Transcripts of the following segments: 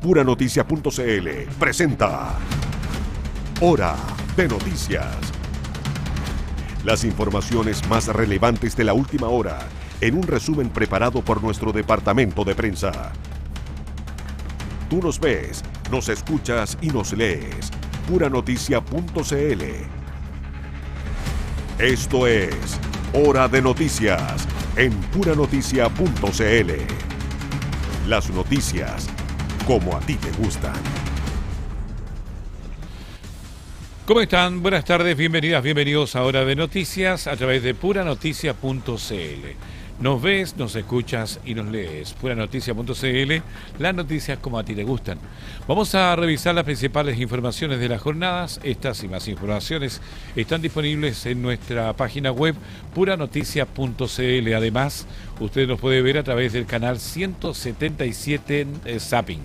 Puranoticia.cl presenta Hora de Noticias. Las informaciones más relevantes de la última hora en un resumen preparado por nuestro departamento de prensa. Tú nos ves, nos escuchas y nos lees. Puranoticia.cl. Esto es Hora de Noticias en Puranoticia.cl. Las noticias como a ti te gustan. ¿Cómo están? Buenas tardes, bienvenidas, bienvenidos a Hora de Noticias a través de Puranoticia.cl. Nos ves, nos escuchas y nos lees. Puranoticia.cl, las noticias como a ti te gustan. Vamos a revisar las principales informaciones de las jornadas. Estas y más informaciones están disponibles en nuestra página web Puranoticia.cl. Además, usted nos puede ver a través del canal 177 Zapping.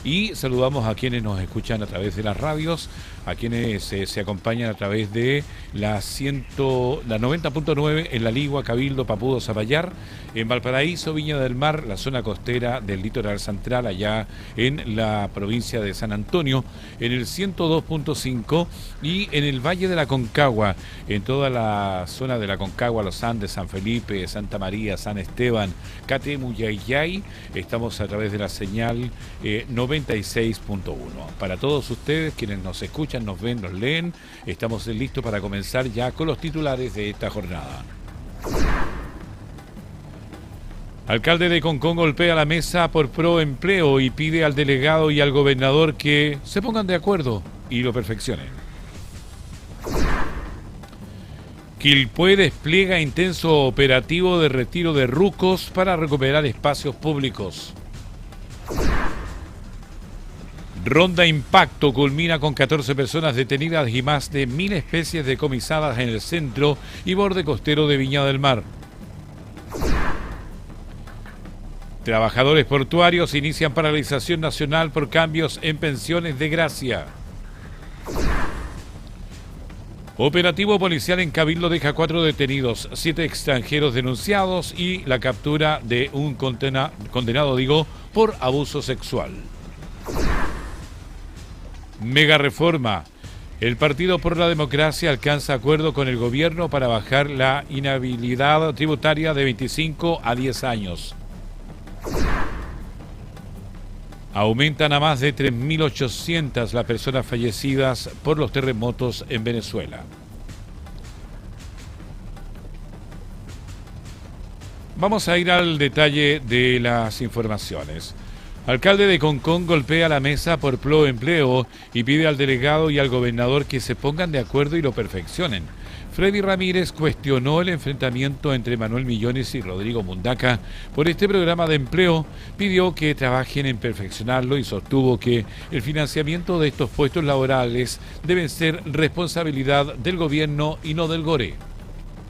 Y saludamos a quienes nos escuchan a través de las radios, a quienes se acompañan a través de la 90.9 en La Ligua, Cabildo, Papudo, Zapallar, en Valparaíso, Viña del Mar, la zona costera del litoral central, allá en la provincia de San Antonio, en el 102.5 y en el Valle de la Concagua, en toda la zona de la Concagua, Los Andes, San Felipe, Santa María, San Esteban, Catemu, Yayay, estamos a través de la señal 96.1. Para todos ustedes, quienes nos escuchan, nos ven, nos leen, estamos listos para comenzar ya con los titulares de esta jornada. Alcalde de Concón golpea la mesa por Proempleo y pide al delegado y al gobernador que se pongan de acuerdo y lo perfeccionen. Quilpué despliega intenso operativo de retiro de rucos para recuperar espacios públicos. Ronda Impacto culmina con 14 personas detenidas y más de 1.000 especies decomisadas en el centro y borde costero de Viña del Mar. Trabajadores portuarios inician paralización nacional por cambios en pensiones de gracia. Operativo policial en Cabildo deja 4 detenidos, 7 extranjeros denunciados y la captura de un condenado por abuso sexual. Mega reforma. El Partido por la Democracia alcanza acuerdo con el gobierno para bajar la inhabilidad tributaria de 25 a 10 años. Aumentan a más de 3.800 las personas fallecidas por los terremotos en Venezuela. Vamos a ir al detalle de las informaciones. Alcalde de Concón golpea la mesa por Proempleo y pide al delegado y al gobernador que se pongan de acuerdo y lo perfeccionen. Freddy Ramírez cuestionó el enfrentamiento entre Manuel Millones y Rodrigo Mundaca por este programa de empleo, pidió que trabajen en perfeccionarlo y sostuvo que el financiamiento de estos puestos laborales deben ser responsabilidad del gobierno y no del GORE.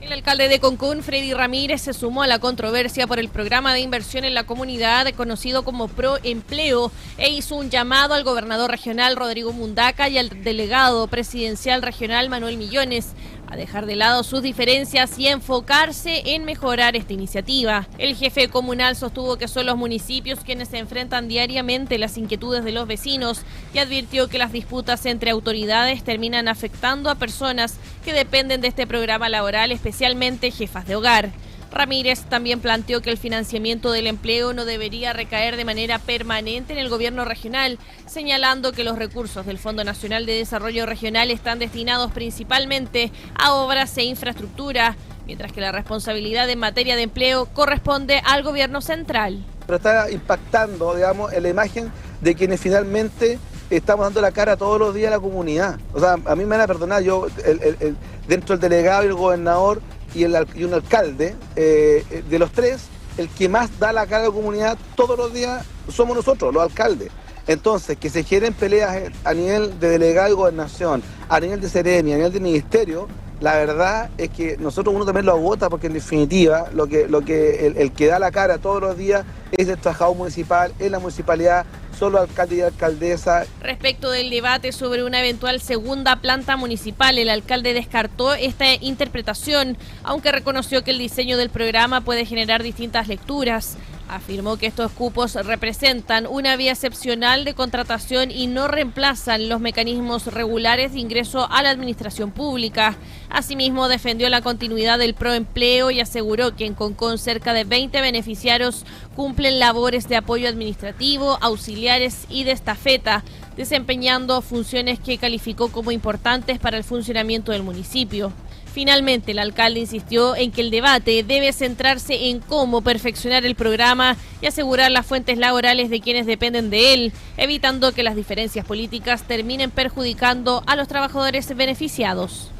El alcalde de Concón, Freddy Ramírez, se sumó a la controversia por el programa de inversión en la comunidad conocido como Proempleo e hizo un llamado al gobernador regional Rodrigo Mundaca y al delegado presidencial regional Manuel Millones a dejar de lado sus diferencias y enfocarse en mejorar esta iniciativa. El jefe comunal sostuvo que son los municipios quienes se enfrentan diariamente las inquietudes de los vecinos y advirtió que las disputas entre autoridades terminan afectando a personas que dependen de este programa laboral, especialmente jefas de hogar. Ramírez también planteó que el financiamiento del empleo no debería recaer de manera permanente en el gobierno regional, señalando que los recursos del Fondo Nacional de Desarrollo Regional están destinados principalmente a obras e infraestructura, mientras que la responsabilidad en materia de empleo corresponde al gobierno central. Pero está impactando, digamos, en la imagen de quienes finalmente estamos dando la cara todos los días a la comunidad. O sea, a mí me van a perdonar, yo dentro del delegado y el gobernador y un alcalde, de los tres, el que más da la cara a la comunidad todos los días somos nosotros, los alcaldes. Entonces, que se generen peleas a nivel de delegado y gobernación, a nivel de Seremi, a nivel de ministerio, la verdad es que nosotros uno también lo agota porque en definitiva el que da la cara todos los días es el trabajador municipal, es la municipalidad, solo alcalde y alcaldesa. Respecto del debate sobre una eventual segunda planta municipal, el alcalde descartó esta interpretación, aunque reconoció que el diseño del programa puede generar distintas lecturas. Afirmó que estos cupos representan una vía excepcional de contratación y no reemplazan los mecanismos regulares de ingreso a la administración pública. Asimismo, defendió la continuidad del proempleo y aseguró que en Concón cerca de 20 beneficiarios cumplen labores de apoyo administrativo, auxiliares y de estafeta, desempeñando funciones que calificó como importantes para el funcionamiento del municipio. Finalmente, el alcalde insistió en que el debate debe centrarse en cómo perfeccionar el programa y asegurar las fuentes laborales de quienes dependen de él, evitando que las diferencias políticas terminen perjudicando a los trabajadores beneficiados.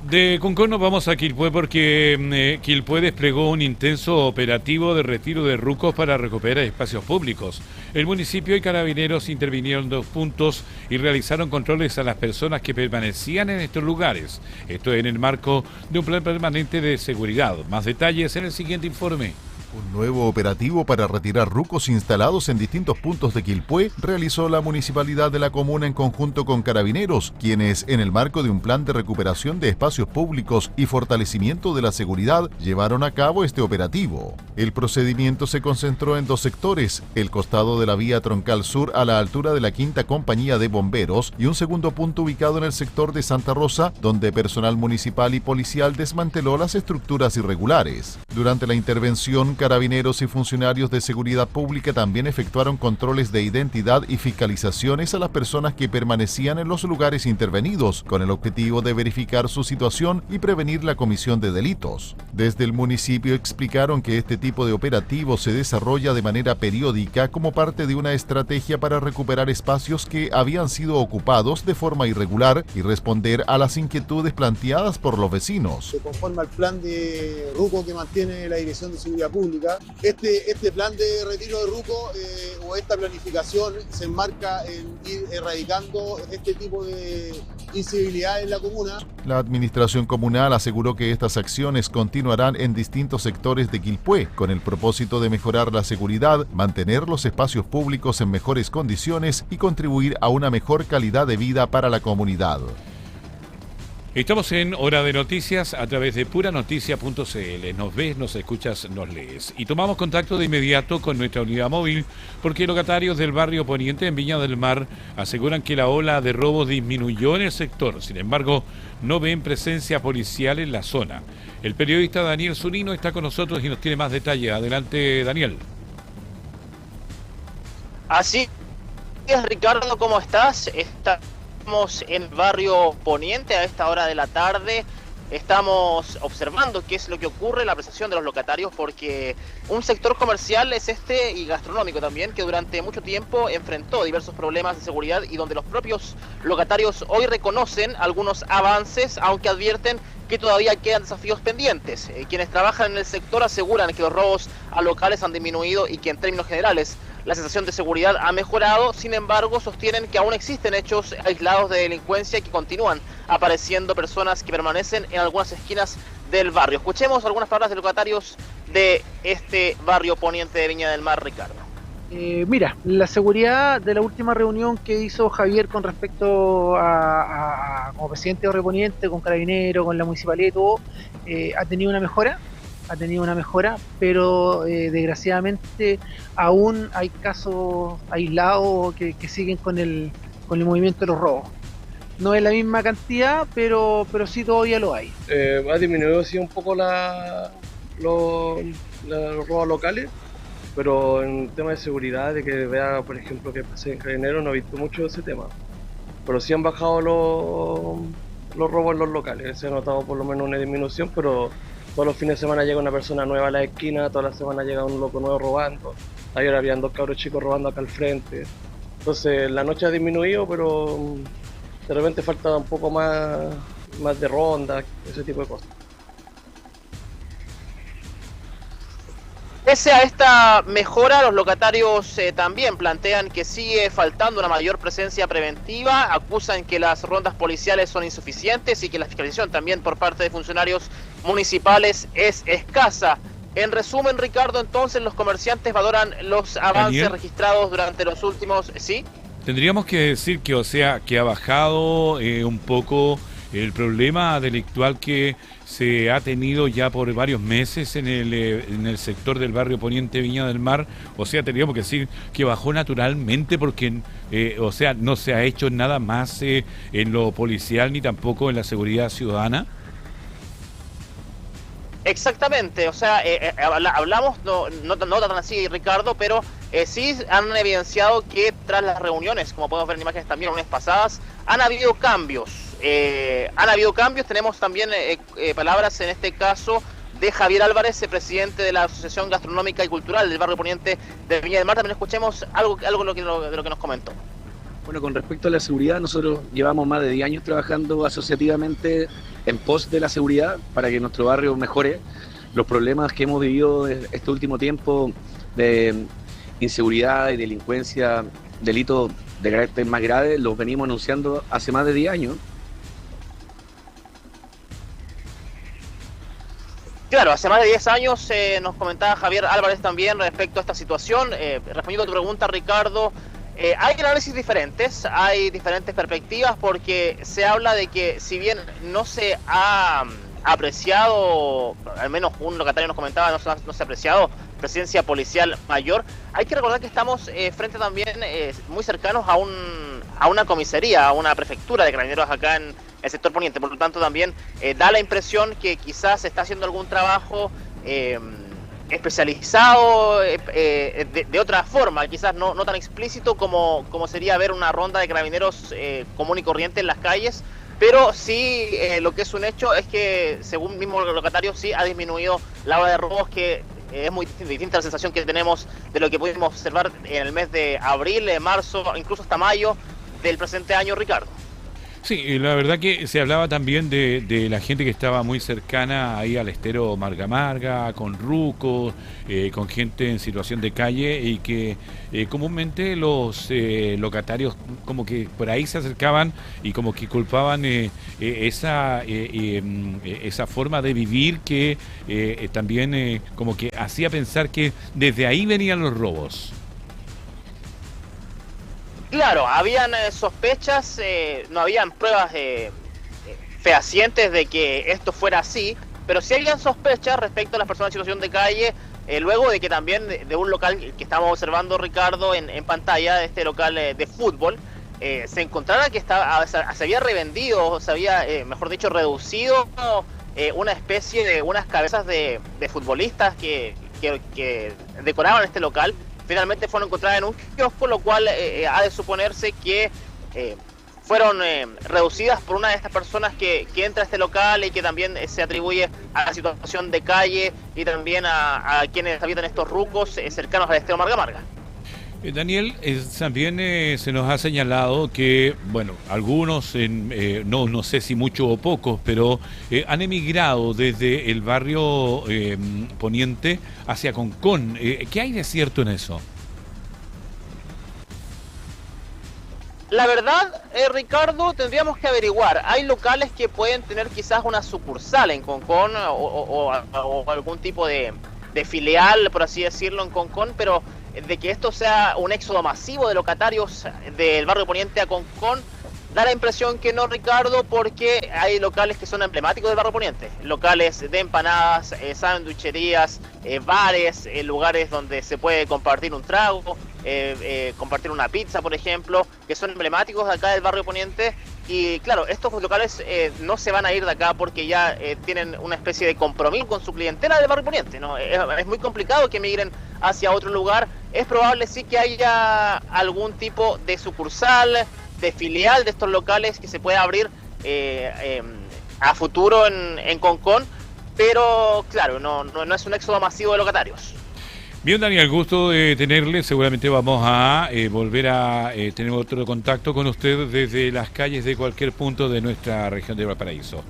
De Concón nos vamos a Quilpué porque Quilpué desplegó un intenso operativo de retiro de rucos para recuperar espacios públicos. El municipio y carabineros intervinieron en 2 puntos y realizaron controles a las personas que permanecían en estos lugares. Esto en el marco de un plan permanente de seguridad. Más detalles en el siguiente informe. Un nuevo operativo para retirar rucos instalados en distintos puntos de Quilpué realizó la municipalidad de la comuna en conjunto con carabineros, quienes, en el marco de un plan de recuperación de espacios públicos y fortalecimiento de la seguridad, llevaron a cabo este operativo. El procedimiento se concentró en 2 sectores, el costado de la vía troncal sur a la altura de la 5ª Compañía de Bomberos y un segundo punto ubicado en el sector de Santa Rosa, donde personal municipal y policial desmanteló las estructuras irregulares. Durante la intervención, carabineros y funcionarios de seguridad pública también efectuaron controles de identidad y fiscalizaciones a las personas que permanecían en los lugares intervenidos, con el objetivo de verificar su situación y prevenir la comisión de delitos. Desde el municipio explicaron que este tipo de operativo se desarrolla de manera periódica como parte de una estrategia para recuperar espacios que habían sido ocupados de forma irregular y responder a las inquietudes planteadas por los vecinos. Se conforma el plan de ruco que mantiene la Dirección de Seguridad Pública. Este plan de retiro de ruco o esta planificación se enmarca en ir erradicando este tipo de incivilidad en la comuna. La administración comunal aseguró que estas acciones continuarán en distintos sectores de Quilpué, con el propósito de mejorar la seguridad, mantener los espacios públicos en mejores condiciones y contribuir a una mejor calidad de vida para la comunidad. Estamos en Hora de Noticias a través de puranoticias.cl. Nos ves, nos escuchas, nos lees. Y tomamos contacto de inmediato con nuestra unidad móvil porque locatarios del barrio Poniente en Viña del Mar aseguran que la ola de robos disminuyó en el sector. Sin embargo, no ven presencia policial en la zona. El periodista Daniel Zunino está con nosotros y nos tiene más detalles. Adelante, Daniel. Así es, Ricardo, ¿cómo estás? Estamos en el barrio Poniente a esta hora de la tarde. Estamos observando qué es lo que ocurre en la apreciación de los locatarios, porque un sector comercial es este y gastronómico también, que durante mucho tiempo enfrentó diversos problemas de seguridad y donde los propios locatarios hoy reconocen algunos avances, aunque advierten que todavía quedan desafíos pendientes. Quienes trabajan en el sector aseguran que los robos a locales han disminuido y que en términos generales la sensación de seguridad ha mejorado. Sin embargo, sostienen que aún existen hechos aislados de delincuencia y que continúan apareciendo personas que permanecen en algunas esquinas del barrio. Escuchemos algunas palabras de locatarios de este barrio Poniente de Viña del Mar, Ricardo. Mira, la seguridad de la última reunión que hizo Javier con respecto a como presidente de Barrio Poniente, con Carabineros, con la municipalidad y todo, ha tenido una mejora, pero desgraciadamente aún hay casos aislados que siguen con el movimiento de los robos. No es la misma cantidad, pero sí todavía lo hay. Ha disminuido sí un poco los robos locales, pero en tema de seguridad, de que vea, por ejemplo, que pase en Carabineros, no he visto mucho ese tema. Pero sí han bajado los robos en los locales. Se ha notado por lo menos una disminución, pero todos los fines de semana llega una persona nueva a la esquina, toda la semana llega un loco nuevo robando. Ayer habían 2 cabros chicos robando acá al frente. Entonces la noche ha disminuido, pero de repente falta un poco más de ronda, ese tipo de cosas. Pese a esta mejora, los locatarios también plantean que sigue faltando una mayor presencia preventiva, acusan que las rondas policiales son insuficientes y que la fiscalización también por parte de funcionarios municipales es escasa. En resumen, Ricardo, entonces los comerciantes valoran los avances Daniel, registrados durante los últimos... ¿Sí? Tendríamos que decir que, o sea, que ha bajado un poco el problema delictual que se ha tenido ya por varios meses en el sector del barrio Poniente Viña del Mar. O sea, tendríamos que decir que bajó naturalmente porque, o sea, no se ha hecho nada más en lo policial ni tampoco en la seguridad ciudadana. Exactamente, o sea, hablamos, no tan así, Ricardo, pero sí han evidenciado que tras las reuniones, como podemos ver en imágenes también lunes pasadas, han habido cambios. Tenemos también palabras en este caso de Javier Álvarez, presidente de la Asociación Gastronómica y Cultural del barrio Poniente de Viña del Mar. También escuchemos algo de lo que nos comentó. Bueno, con respecto a la seguridad, nosotros llevamos más de 10 años trabajando asociativamente en pos de la seguridad para que nuestro barrio mejore. Los problemas que hemos vivido este último tiempo de inseguridad y delincuencia, delitos de carácter más grave, los venimos anunciando hace más de 10 años. Claro, hace más de 10 años nos comentaba Javier Álvarez también respecto a esta situación. Respondiendo a tu pregunta, Ricardo, hay análisis diferentes, hay diferentes perspectivas, porque se habla de que si bien no se ha apreciado, al menos un locatario nos comentaba, no se ha apreciado presencia policial mayor, hay que recordar que estamos frente también muy cercanos a una comisaría, a una prefectura de carabineros acá en el sector poniente. Por lo tanto también da la impresión que quizás se está haciendo algún trabajo especializado de otra forma, quizás no tan explícito como sería ver una ronda de carabineros común y corriente en las calles, pero sí lo que es un hecho es que, según mismo el locatario, sí ha disminuido la ola de robos, que es muy distinta la sensación que tenemos de lo que pudimos observar en el mes de abril, marzo, incluso hasta mayo del presente año, Ricardo. Sí, la verdad que se hablaba también de la gente que estaba muy cercana ahí al estero Marga Marga, con rucos, con gente en situación de calle, y que comúnmente los locatarios como que por ahí se acercaban y como que culpaban esa forma de vivir que también como que hacía pensar que desde ahí venían los robos. Claro, habían sospechas, no habían pruebas fehacientes de que esto fuera así, pero sí habían sospechas respecto a las personas en situación de calle, luego de que también de un local que estamos observando, Ricardo, en pantalla, de este local de fútbol, se encontrara que se había revendido, se había, mejor dicho, reducido una especie de unas cabezas de futbolistas que decoraban este local. Finalmente fueron encontradas en un kiosco, lo cual ha de suponerse que fueron reducidas por una de estas personas que entra a este local y que también se atribuye a la situación de calle y también a quienes habitan estos rucos cercanos al estero Marga Marga. Daniel, también se nos ha señalado que, bueno, algunos, no sé si muchos o pocos, pero han emigrado desde el barrio Poniente hacia Concón. ¿Qué hay de cierto en eso? La verdad, Ricardo, tendríamos que averiguar. Hay locales que pueden tener quizás una sucursal en Concón o algún tipo de filial, por así decirlo, en Concón, pero de que esto sea un éxodo masivo de locatarios del barrio Poniente a Concón, da la impresión que no, Ricardo, porque hay locales que son emblemáticos del barrio Poniente, locales de empanadas, sanduicherías, bares, lugares donde se puede compartir un trago, compartir una pizza, por ejemplo, que son emblemáticos de acá del barrio Poniente. Y claro, estos locales no se van a ir de acá porque ya tienen una especie de compromiso con su clientela del barrio Poniente, ¿no? Es muy complicado que migren hacia otro lugar. Es probable sí que haya algún tipo de sucursal, de filial de estos locales que se pueda abrir a futuro en Concón, pero claro, no es un éxodo masivo de locatarios. Bien, Daniel, gusto de tenerle. Seguramente vamos a volver a tener otro contacto con usted desde las calles de cualquier punto de nuestra región de Valparaíso.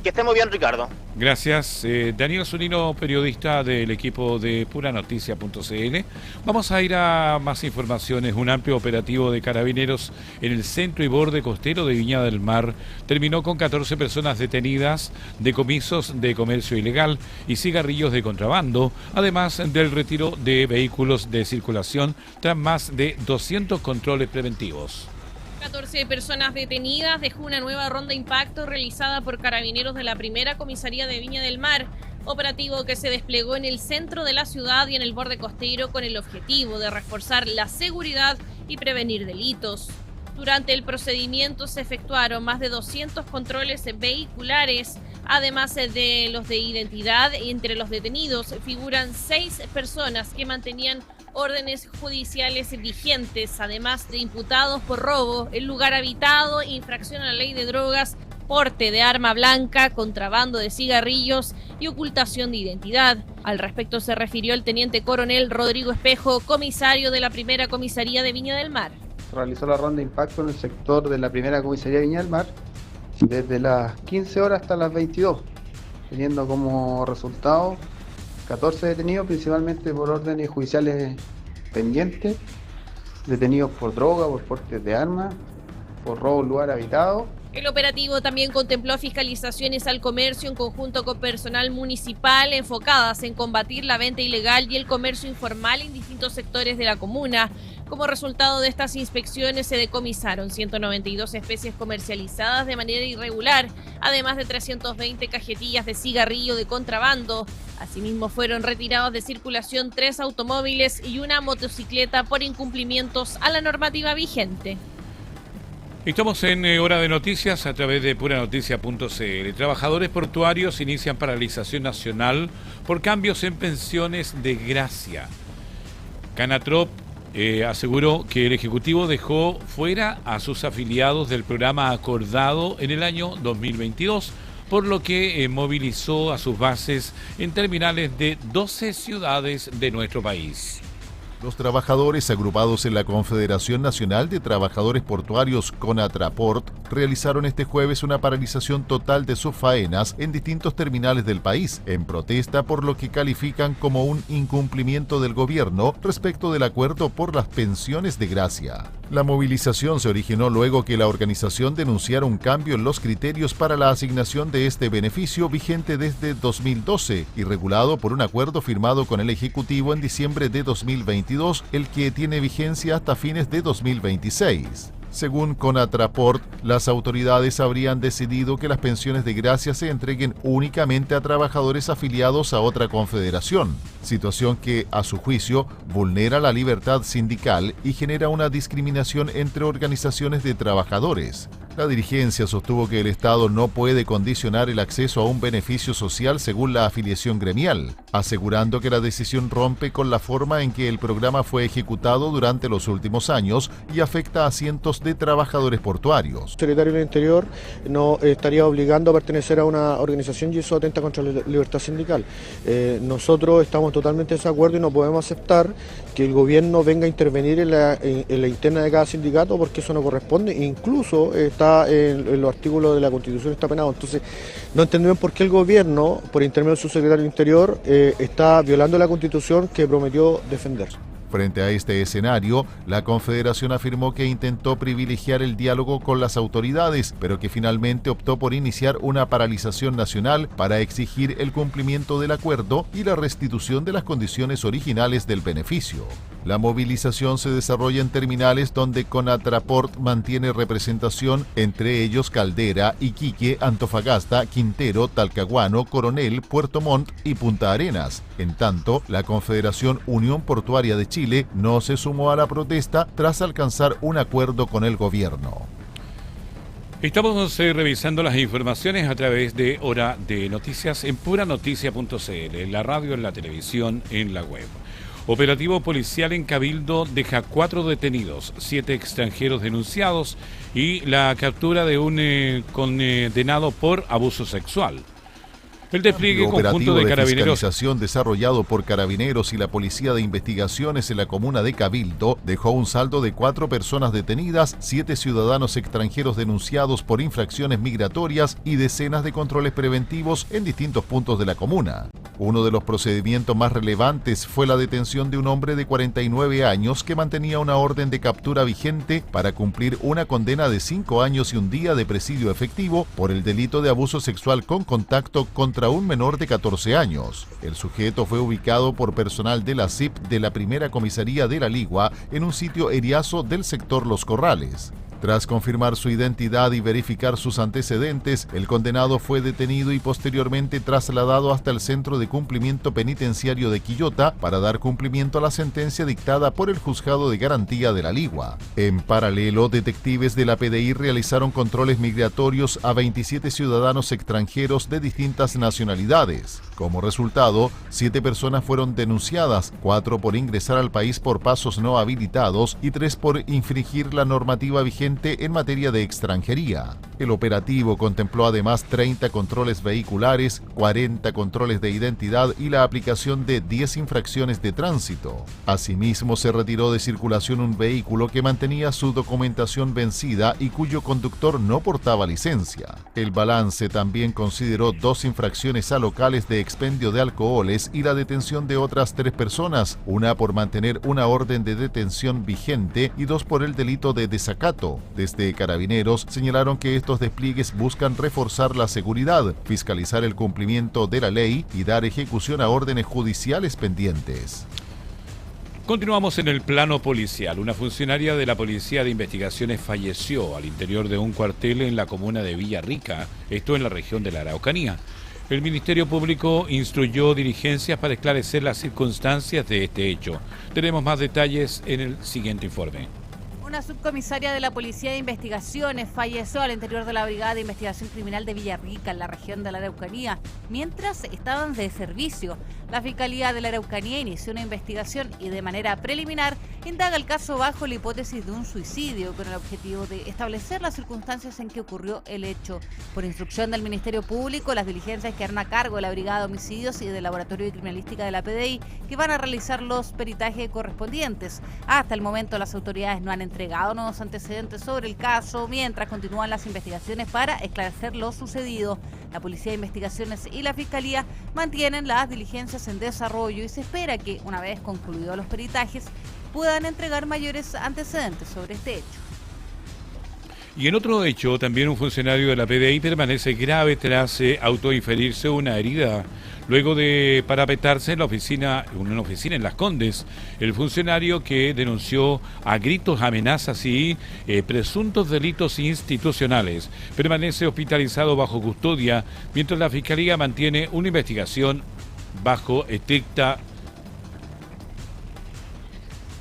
Que esté muy bien, Ricardo. Gracias. Daniel Zunino, periodista del equipo de puranoticias.cl. Vamos a ir a más informaciones. Un amplio operativo de carabineros en el centro y borde costero de Viña del Mar terminó con 14 personas detenidas, decomisos de comercio ilegal y cigarrillos de contrabando, además del retiro de vehículos de circulación tras más de 200 controles preventivos. 14 personas detenidas dejó una nueva ronda impacto realizada por carabineros de la primera comisaría de Viña del Mar, operativo que se desplegó en el centro de la ciudad y en el borde costero con el objetivo de reforzar la seguridad y prevenir delitos. Durante el procedimiento se efectuaron más de 200 controles vehiculares, además de los de identidad. Entre los detenidos figuran 6 personas que mantenían órdenes judiciales vigentes, además de imputados por robo en lugar habitado, infracción a la ley de drogas, porte de arma blanca, contrabando de cigarrillos y ocultación de identidad. Al respecto se refirió el teniente coronel Rodrigo Espejo, comisario de la primera comisaría de Viña del Mar. Realizó la ronda de impacto en el sector de la primera comisaría de Viña del Mar desde las 15 horas hasta las 22, teniendo como resultado 14 detenidos, principalmente por órdenes judiciales pendientes, detenidos por droga, por portes de armas, por robo en lugar habitado. El operativo también contempló fiscalizaciones al comercio en conjunto con personal municipal enfocadas en combatir la venta ilegal y el comercio informal en distintos sectores de la comuna. Como resultado de estas inspecciones se decomisaron 192 especies comercializadas de manera irregular, además de 320 cajetillas de cigarrillo de contrabando. Asimismo fueron retirados de circulación 3 automóviles y una motocicleta por incumplimientos a la normativa vigente. Estamos en Hora de Noticias a través de puranoticia.cl. Trabajadores portuarios inician paralización nacional por cambios en pensiones de gracia. Canatrop aseguró que el Ejecutivo dejó fuera a sus afiliados del programa acordado en el año 2022, por lo que movilizó a sus bases en terminales de 12 ciudades de nuestro país. Los trabajadores agrupados en la Confederación Nacional de Trabajadores Portuarios Conatraport realizaron este jueves una paralización total de sus faenas en distintos terminales del país, en protesta por lo que califican como un incumplimiento del gobierno respecto del acuerdo por las pensiones de gracia. La movilización se originó luego que la organización denunciara un cambio en los criterios para la asignación de este beneficio vigente desde 2012 y regulado por un acuerdo firmado con el Ejecutivo en diciembre de 2022, el que tiene vigencia hasta fines de 2026. Según Conatraport, las autoridades habrían decidido que las pensiones de gracia se entreguen únicamente a trabajadores afiliados a otra confederación, situación que, a su juicio, vulnera la libertad sindical y genera una discriminación entre organizaciones de trabajadores. La dirigencia sostuvo que el Estado no puede condicionar el acceso a un beneficio social según la afiliación gremial, asegurando que la decisión rompe con la forma en que el programa fue ejecutado durante los últimos años y afecta a cientos de trabajadores portuarios. El secretario del Interior no estaría obligando a pertenecer a una organización y eso atenta contra la libertad sindical. Nosotros estamos totalmente en desacuerdo y no podemos aceptar que el gobierno venga a intervenir en la interna de cada sindicato porque eso no corresponde, incluso está en los artículos de la Constitución está penado. Entonces no entendemos por qué el gobierno, por intermedio de su secretario del Interior, está violando la Constitución que prometió defender. Frente a este escenario, la Confederación afirmó que intentó privilegiar el diálogo con las autoridades, pero que finalmente optó por iniciar una paralización nacional para exigir el cumplimiento del acuerdo y la restitución de las condiciones originales del beneficio. La movilización se desarrolla en terminales donde Conatraport mantiene representación, entre ellos Caldera, Iquique, Antofagasta, Quintero, Talcahuano, Coronel, Puerto Montt y Punta Arenas. En tanto, la Confederación Unión Portuaria de Chile no se sumó a la protesta tras alcanzar un acuerdo con el gobierno. Estamos revisando las informaciones a través de Hora de Noticias en puranoticia.cl, en la radio, en la televisión, en la web. Operativo policial en Cabildo deja 4 detenidos, 7 extranjeros denunciados y la captura de un condenado por abuso sexual. El despliegue conjunto de carabineros. Fiscalización desarrollado por Carabineros y la Policía de Investigaciones en la comuna de Cabildo dejó un saldo de 4 personas detenidas, 7 ciudadanos extranjeros denunciados por infracciones migratorias y decenas de controles preventivos en distintos puntos de la comuna. Uno de los procedimientos más relevantes fue la detención de un hombre de 49 años que mantenía una orden de captura vigente para cumplir una condena de 5 años y un día de presidio efectivo por el delito de abuso sexual con contacto contra un menor de 14 años. El sujeto fue ubicado por personal de la CIP de la primera comisaría de La Ligua en un sitio eriazo del sector Los Corrales. Tras confirmar su identidad y verificar sus antecedentes, el condenado fue detenido y posteriormente trasladado hasta el Centro de Cumplimiento Penitenciario de Quillota para dar cumplimiento a la sentencia dictada por el Juzgado de Garantía de la Ligua. En paralelo, detectives de la PDI realizaron controles migratorios a 27 ciudadanos extranjeros de distintas nacionalidades. Como resultado, 7 personas fueron denunciadas, 4 por ingresar al país por pasos no habilitados y 3 por infringir la normativa vigente en materia de extranjería. El operativo contempló además 30 controles vehiculares, 40 controles de identidad y la aplicación de 10 infracciones de tránsito. Asimismo, se retiró de circulación un vehículo que mantenía su documentación vencida y cuyo conductor no portaba licencia. El balance también consideró 2 infracciones a locales de expendio de alcoholes y la detención de otras 3 personas, una por mantener una orden de detención vigente y 2 por el delito de desacato. Desde Carabineros señalaron que estos despliegues buscan reforzar la seguridad, fiscalizar el cumplimiento de la ley y dar ejecución a órdenes judiciales pendientes. Continuamos en el plano policial. Una funcionaria de la Policía de Investigaciones falleció al interior de un cuartel en la comuna de Villarrica, esto en la región de la Araucanía. El Ministerio Público instruyó diligencias para esclarecer las circunstancias de este hecho. Tenemos más detalles en el siguiente informe. Una subcomisaria de la Policía de Investigaciones falleció al interior de la Brigada de Investigación Criminal de Villarrica, en la región de la Araucanía, mientras estaban de servicio. La Fiscalía de la Araucanía inició una investigación y de manera preliminar indaga el caso bajo la hipótesis de un suicidio con el objetivo de establecer las circunstancias en que ocurrió el hecho. Por instrucción del Ministerio Público, las diligencias quedaron a cargo de la Brigada de Homicidios y del Laboratorio de Criminalística de la PDI, que van a realizar los peritajes correspondientes. Hasta el momento, las autoridades no han entregado nuevos antecedentes sobre el caso, mientras continúan las investigaciones para esclarecer lo sucedido. La Policía de Investigaciones y la Fiscalía mantienen las diligencias en desarrollo y se espera que, una vez concluidos los peritajes, puedan entregar mayores antecedentes sobre este hecho. Y en otro hecho, también un funcionario de la PDI permanece grave tras autoinferirse una herida luego de parapetarse en una oficina en Las Condes. El funcionario, que denunció a gritos amenazas y presuntos delitos institucionales, permanece hospitalizado bajo custodia, mientras la Fiscalía mantiene una investigación bajo estricta.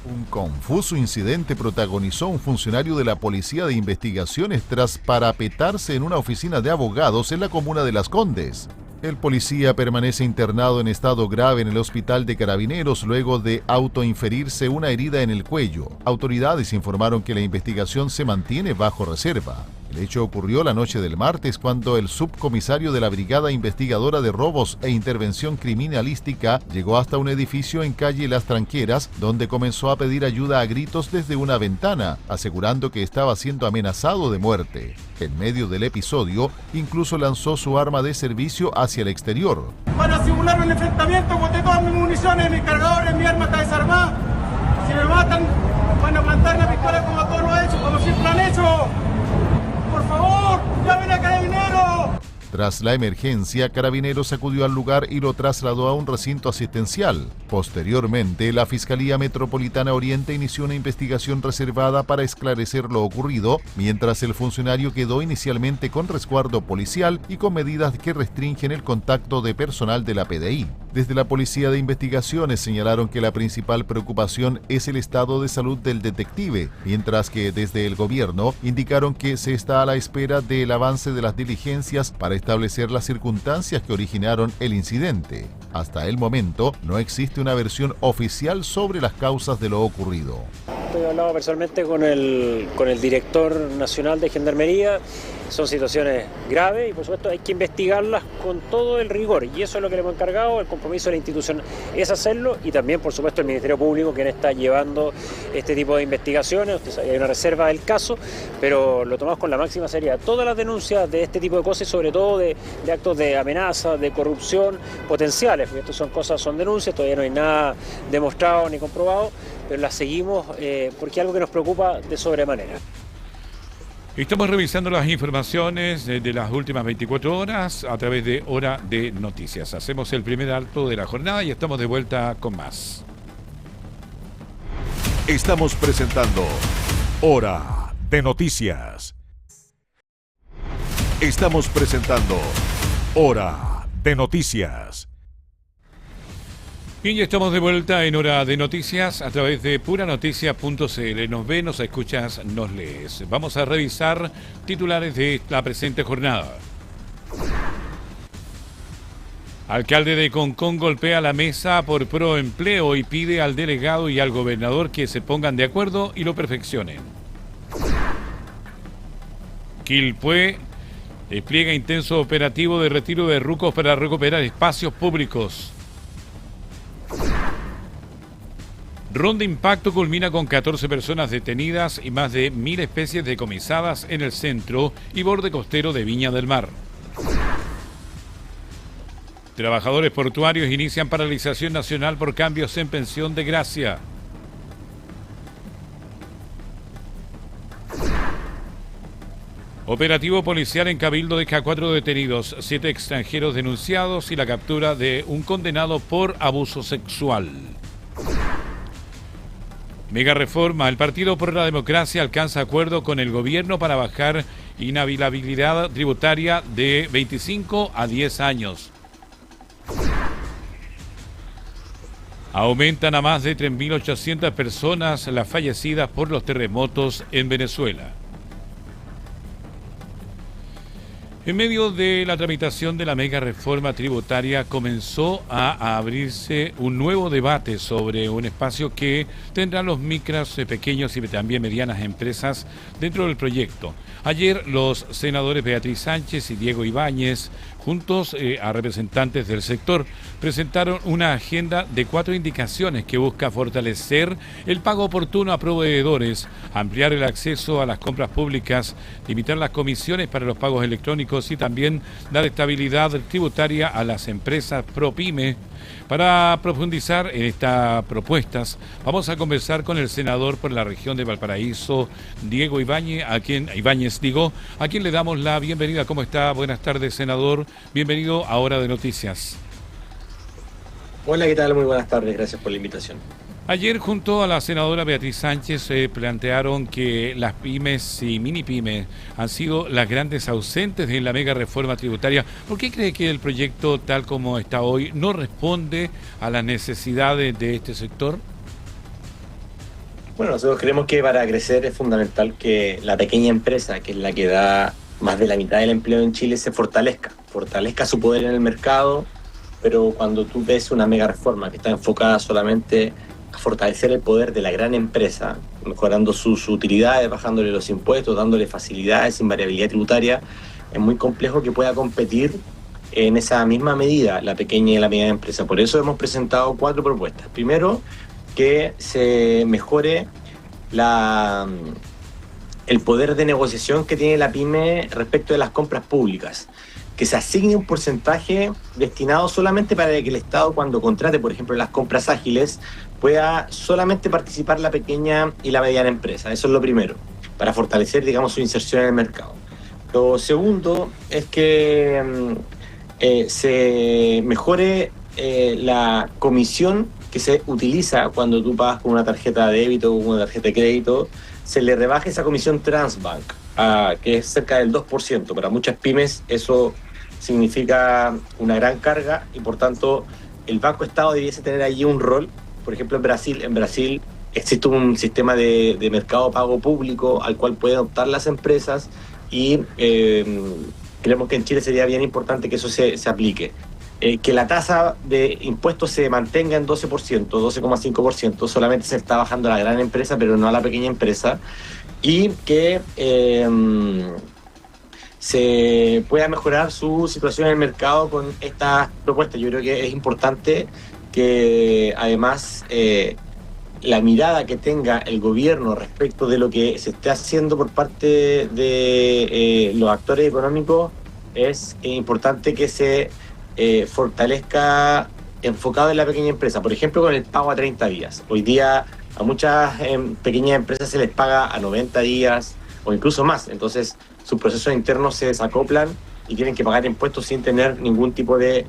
Un confuso incidente protagonizó un funcionario de la Policía de Investigaciones tras parapetarse en una oficina de abogados en la comuna de Las Condes. El policía permanece internado en estado grave en el hospital de Carabineros luego de autoinferirse una herida en el cuello. Autoridades informaron que la investigación se mantiene bajo reserva. El hecho ocurrió la noche del martes cuando el subcomisario de la Brigada Investigadora de Robos e Intervención Criminalística llegó hasta un edificio en calle Las Tranqueras, donde comenzó a pedir ayuda a gritos desde una ventana, asegurando que estaba siendo amenazado de muerte. En medio del episodio, incluso lanzó su arma de servicio hacia el exterior. Para simular un enfrentamiento, boté todas mis municiones, mis cargadores, mi arma está desarmada. Si me matan, van a plantar la pistola como todos lo han hecho, como siempre lo han hecho. ¡Por favor, llamen a Carabineros! Tras la emergencia, Carabineros acudió al lugar y lo trasladó a un recinto asistencial. Posteriormente, la Fiscalía Metropolitana Oriente inició una investigación reservada para esclarecer lo ocurrido, mientras el funcionario quedó inicialmente con resguardo policial y con medidas que restringen el contacto de personal de la PDI. Desde la Policía de Investigaciones señalaron que la principal preocupación es el estado de salud del detective, mientras que desde el gobierno indicaron que se está a la espera del avance de las diligencias para establecer las circunstancias que originaron el incidente. Hasta el momento no existe una versión oficial sobre las causas de lo ocurrido. Estoy hablando personalmente con el director nacional de Gendarmería. Son situaciones graves y por supuesto hay que investigarlas con todo el rigor, y eso es lo que le hemos encargado. El compromiso de la institución es hacerlo, y también por supuesto el Ministerio Público, quien está llevando este tipo de investigaciones. Usted sabe, hay una reserva del caso, pero lo tomamos con la máxima seriedad. Todas las denuncias de este tipo de cosas, y sobre todo de actos de amenaza, de corrupción potenciales, porque esto son denuncias, todavía no hay nada demostrado ni comprobado, pero las seguimos porque es algo que nos preocupa de sobremanera. Estamos revisando las informaciones de las últimas 24 horas a través de Hora de Noticias. Hacemos el primer alto de la jornada y estamos de vuelta con más. Estamos presentando Hora de Noticias. Estamos presentando Hora de Noticias. Bien, ya estamos de vuelta en Hora de Noticias a través de puranoticias.cl. Nos ves, nos escuchas, nos lees. Vamos a revisar titulares de la presente jornada. Alcalde de Concón golpea la mesa por proempleo y pide al delegado y al gobernador que se pongan de acuerdo y lo perfeccionen. Quilpué despliega intenso operativo de retiro de rucos para recuperar espacios públicos. Ronda Impacto culmina con 14 personas detenidas y más de 1.000 especies decomisadas en el centro y borde costero de Viña del Mar. Trabajadores portuarios inician paralización nacional por cambios en pensión de gracia. Operativo policial en Cabildo deja 4 detenidos, 7 extranjeros denunciados y la captura de un condenado por abuso sexual. Mega reforma. El Partido por la Democracia alcanza acuerdo con el gobierno para bajar inhabilidad tributaria de 25 a 10 años. Aumentan a más de 3.800 personas las fallecidas por los terremotos en Venezuela. En medio de la tramitación de la mega reforma tributaria comenzó a abrirse un nuevo debate sobre un espacio que tendrán los micros, pequeños y también medianas empresas dentro del proyecto. Ayer los senadores Beatriz Sánchez y Diego Ibáñez, juntos a representantes del sector, presentaron una agenda de 4 indicaciones que busca fortalecer el pago oportuno a proveedores, ampliar el acceso a las compras públicas, limitar las comisiones para los pagos electrónicos y también dar estabilidad tributaria a las empresas ProPyme. Para profundizar en estas propuestas, vamos a conversar con el senador por la región de Valparaíso, Diego Ibáñez, a quien le damos la bienvenida. ¿Cómo está? Buenas tardes, senador. Bienvenido a Hora de Noticias. Hola, ¿qué tal? Muy buenas tardes. Gracias por la invitación. Ayer, junto a la senadora Beatriz Sánchez, plantearon que las pymes y mini pymes han sido las grandes ausentes en la mega reforma tributaria. ¿Por qué cree que el proyecto, tal como está hoy, no responde a las necesidades de este sector? Bueno, nosotros creemos que para crecer es fundamental que la pequeña empresa, que es la que da más de la mitad del empleo en Chile, se fortalezca su poder en el mercado, pero cuando tú ves una mega reforma que está enfocada solamente a fortalecer el poder de la gran empresa, mejorando sus utilidades, bajándole los impuestos, dándole facilidades sin variabilidad tributaria, es muy complejo que pueda competir en esa misma medida la pequeña y la mediana empresa. Por eso hemos presentado 4 propuestas. Primero, que se mejore el poder de negociación que tiene la pyme respecto de las compras públicas, que se asigne un porcentaje destinado solamente para que el Estado, cuando contrate, por ejemplo, las compras ágiles, pueda solamente participar la pequeña y la mediana empresa. Eso es lo primero, para fortalecer, digamos, su inserción en el mercado. Lo segundo es que se mejore la comisión que se utiliza cuando tú pagas con una tarjeta de débito o una tarjeta de crédito, se le rebaje esa comisión Transbank, que es cerca del 2%. Para muchas pymes eso significa una gran carga y por tanto el Banco Estado debiese tener allí un rol. Por ejemplo, en Brasil existe un sistema de mercado pago público al cual pueden optar las empresas y creemos que en Chile sería bien importante que eso se aplique. Que la tasa de impuestos se mantenga en 12%, 12,5%, solamente se está bajando a la gran empresa, pero no a la pequeña empresa, y que se pueda mejorar su situación en el mercado con estas propuestas. Yo creo que es importante que además la mirada que tenga el gobierno respecto de lo que se esté haciendo por parte de los actores económicos es importante que se fortalezca enfocado en la pequeña empresa, por ejemplo con el pago a 30 días. Hoy día a muchas pequeñas empresas se les paga a 90 días o incluso más, entonces sus procesos internos se desacoplan y tienen que pagar impuestos sin tener ningún tipo de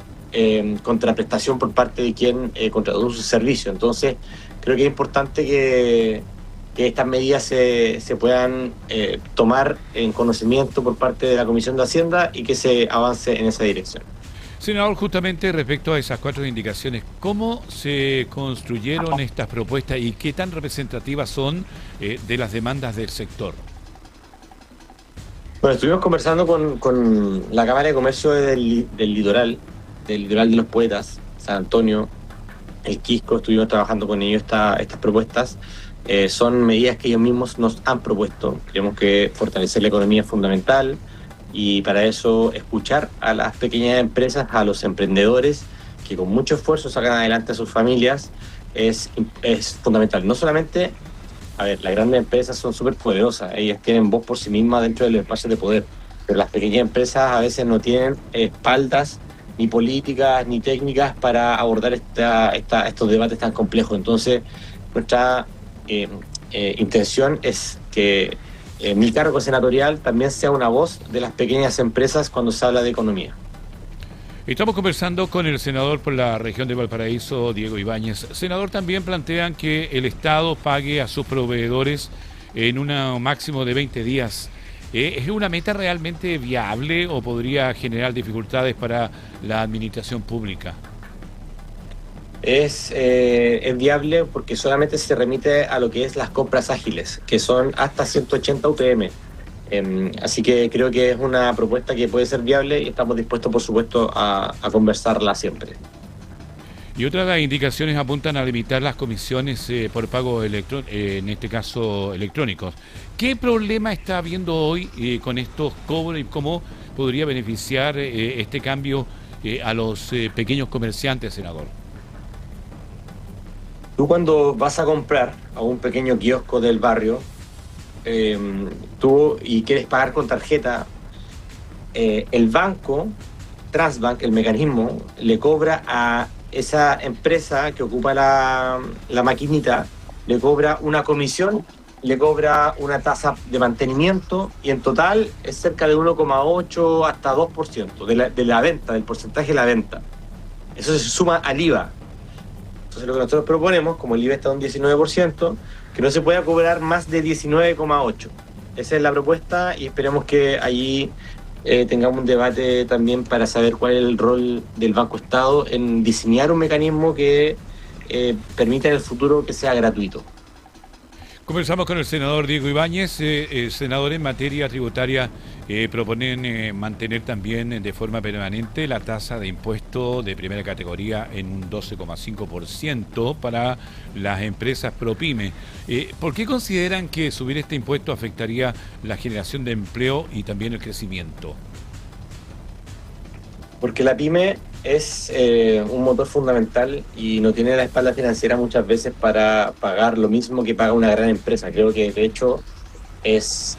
contraprestación por parte de quien contrató su servicio. Entonces creo que es importante que estas medidas se puedan tomar en conocimiento por parte de la Comisión de Hacienda y que se avance en esa dirección. Senador, justamente respecto a esas 4 indicaciones, ¿cómo se construyeron estas propuestas y qué tan representativas son de las demandas del sector? Bueno, estuvimos conversando con la Cámara de Comercio del Litoral de los Poetas, San Antonio, el Quisco. Estuvimos trabajando con ellos estas propuestas. Son medidas que ellos mismos nos han propuesto. Creemos que fortalecer la economía es fundamental y para eso escuchar a las pequeñas empresas, a los emprendedores que con mucho esfuerzo sacan adelante a sus familias es fundamental. No solamente, las grandes empresas son súper poderosas, ellas tienen voz por sí mismas dentro de los espacios de poder, pero las pequeñas empresas a veces no tienen espaldas ni políticas ni técnicas para abordar estos debates tan complejos. Entonces, nuestra intención es que mi cargo senatorial también sea una voz de las pequeñas empresas cuando se habla de economía. Estamos conversando con el senador por la región de Valparaíso, Diego Ibáñez. Senador, también plantean que el Estado pague a sus proveedores en un máximo de 20 días. ¿Es una meta realmente viable o podría generar dificultades para la administración pública? Es viable porque solamente se remite a lo que es las compras ágiles, que son hasta 180 UTM. Así que creo que es una propuesta que puede ser viable y estamos dispuestos, por supuesto, a conversarla siempre. Y otras de las indicaciones apuntan a limitar las comisiones por pago en este caso electrónicos. ¿Qué problema está habiendo hoy con estos cobros y cómo podría beneficiar este cambio a los pequeños comerciantes, senador? Tú cuando vas a comprar a un pequeño kiosco del barrio, tú y quieres pagar con tarjeta, el banco, Transbank, el mecanismo, le cobra a esa empresa que ocupa la maquinita, le cobra una comisión, le cobra una tasa de mantenimiento y en total es cerca de 1,8 hasta 2% de la venta, del porcentaje de la venta. Eso se suma al IVA. Entonces lo que nosotros proponemos, como el IVA está a un 19%, que no se pueda cobrar más de 19,8%. Esa es la propuesta y esperemos que allí tengamos un debate también para saber cuál es el rol del Banco Estado en diseñar un mecanismo que permita en el futuro que sea gratuito. Conversamos con el senador Diego Ibáñez. Senador, en materia tributaria proponen mantener también de forma permanente la tasa de impuesto de primera categoría en un 12,5% para las empresas ProPyme. ¿Por qué consideran que subir este impuesto afectaría la generación de empleo y también el crecimiento? Porque la pyme es un motor fundamental y no tiene la espalda financiera muchas veces para pagar lo mismo que paga una gran empresa. Creo que de hecho es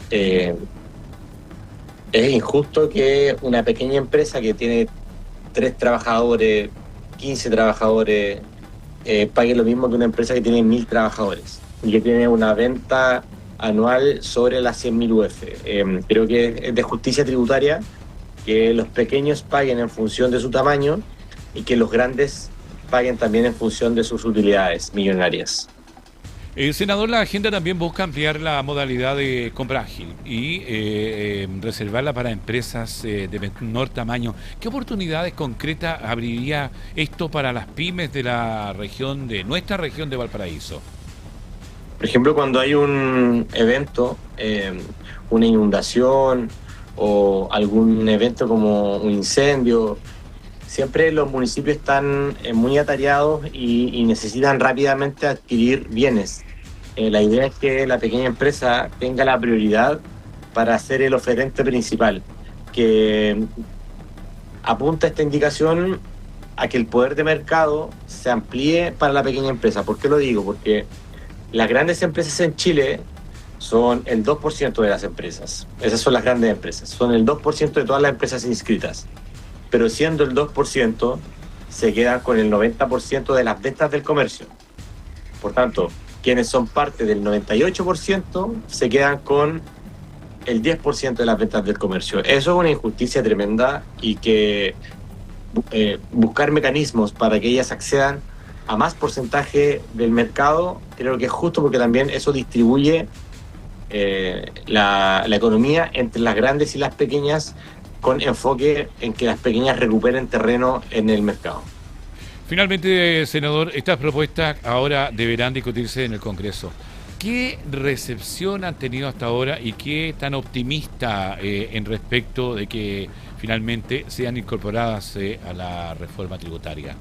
injusto que una pequeña empresa que tiene 3 trabajadores, 15 trabajadores, pague lo mismo que una empresa que tiene 1.000 trabajadores y que tiene una venta anual sobre las 100.000 UF. Creo que es de justicia tributaria que los pequeños paguen en función de su tamaño y que los grandes paguen también en función de sus utilidades millonarias. Senador, la agenda también busca ampliar la modalidad de compra ágil y reservarla para empresas de menor tamaño. ¿Qué oportunidades concretas abriría esto para las pymes de la región, de nuestra región de Valparaíso? Por ejemplo, cuando hay un evento, una inundación o algún evento como un incendio, siempre los municipios están muy atareados y necesitan rápidamente adquirir bienes. La idea es que la pequeña empresa tenga la prioridad para ser el oferente principal, que apunta esta indicación a que el poder de mercado se amplíe para la pequeña empresa. ¿Por qué lo digo? Porque las grandes empresas en Chile son el 2% de las empresas. Esas son las grandes empresas. Son el 2% de todas las empresas inscritas. Pero siendo el 2%, se quedan con el 90% de las ventas del comercio. Por tanto, quienes son parte del 98% se quedan con el 10% de las ventas del comercio. Eso es una injusticia tremenda y que buscar mecanismos para que ellas accedan a más porcentaje del mercado, creo que es justo porque también eso distribuye la economía entre las grandes y las pequeñas, con enfoque en que las pequeñas recuperen terreno en el mercado. Finalmente, senador, estas propuestas ahora deberán discutirse en el Congreso. ¿Qué recepción han tenido hasta ahora y qué tan optimista en respecto de que finalmente sean incorporadas a la reforma tributaria?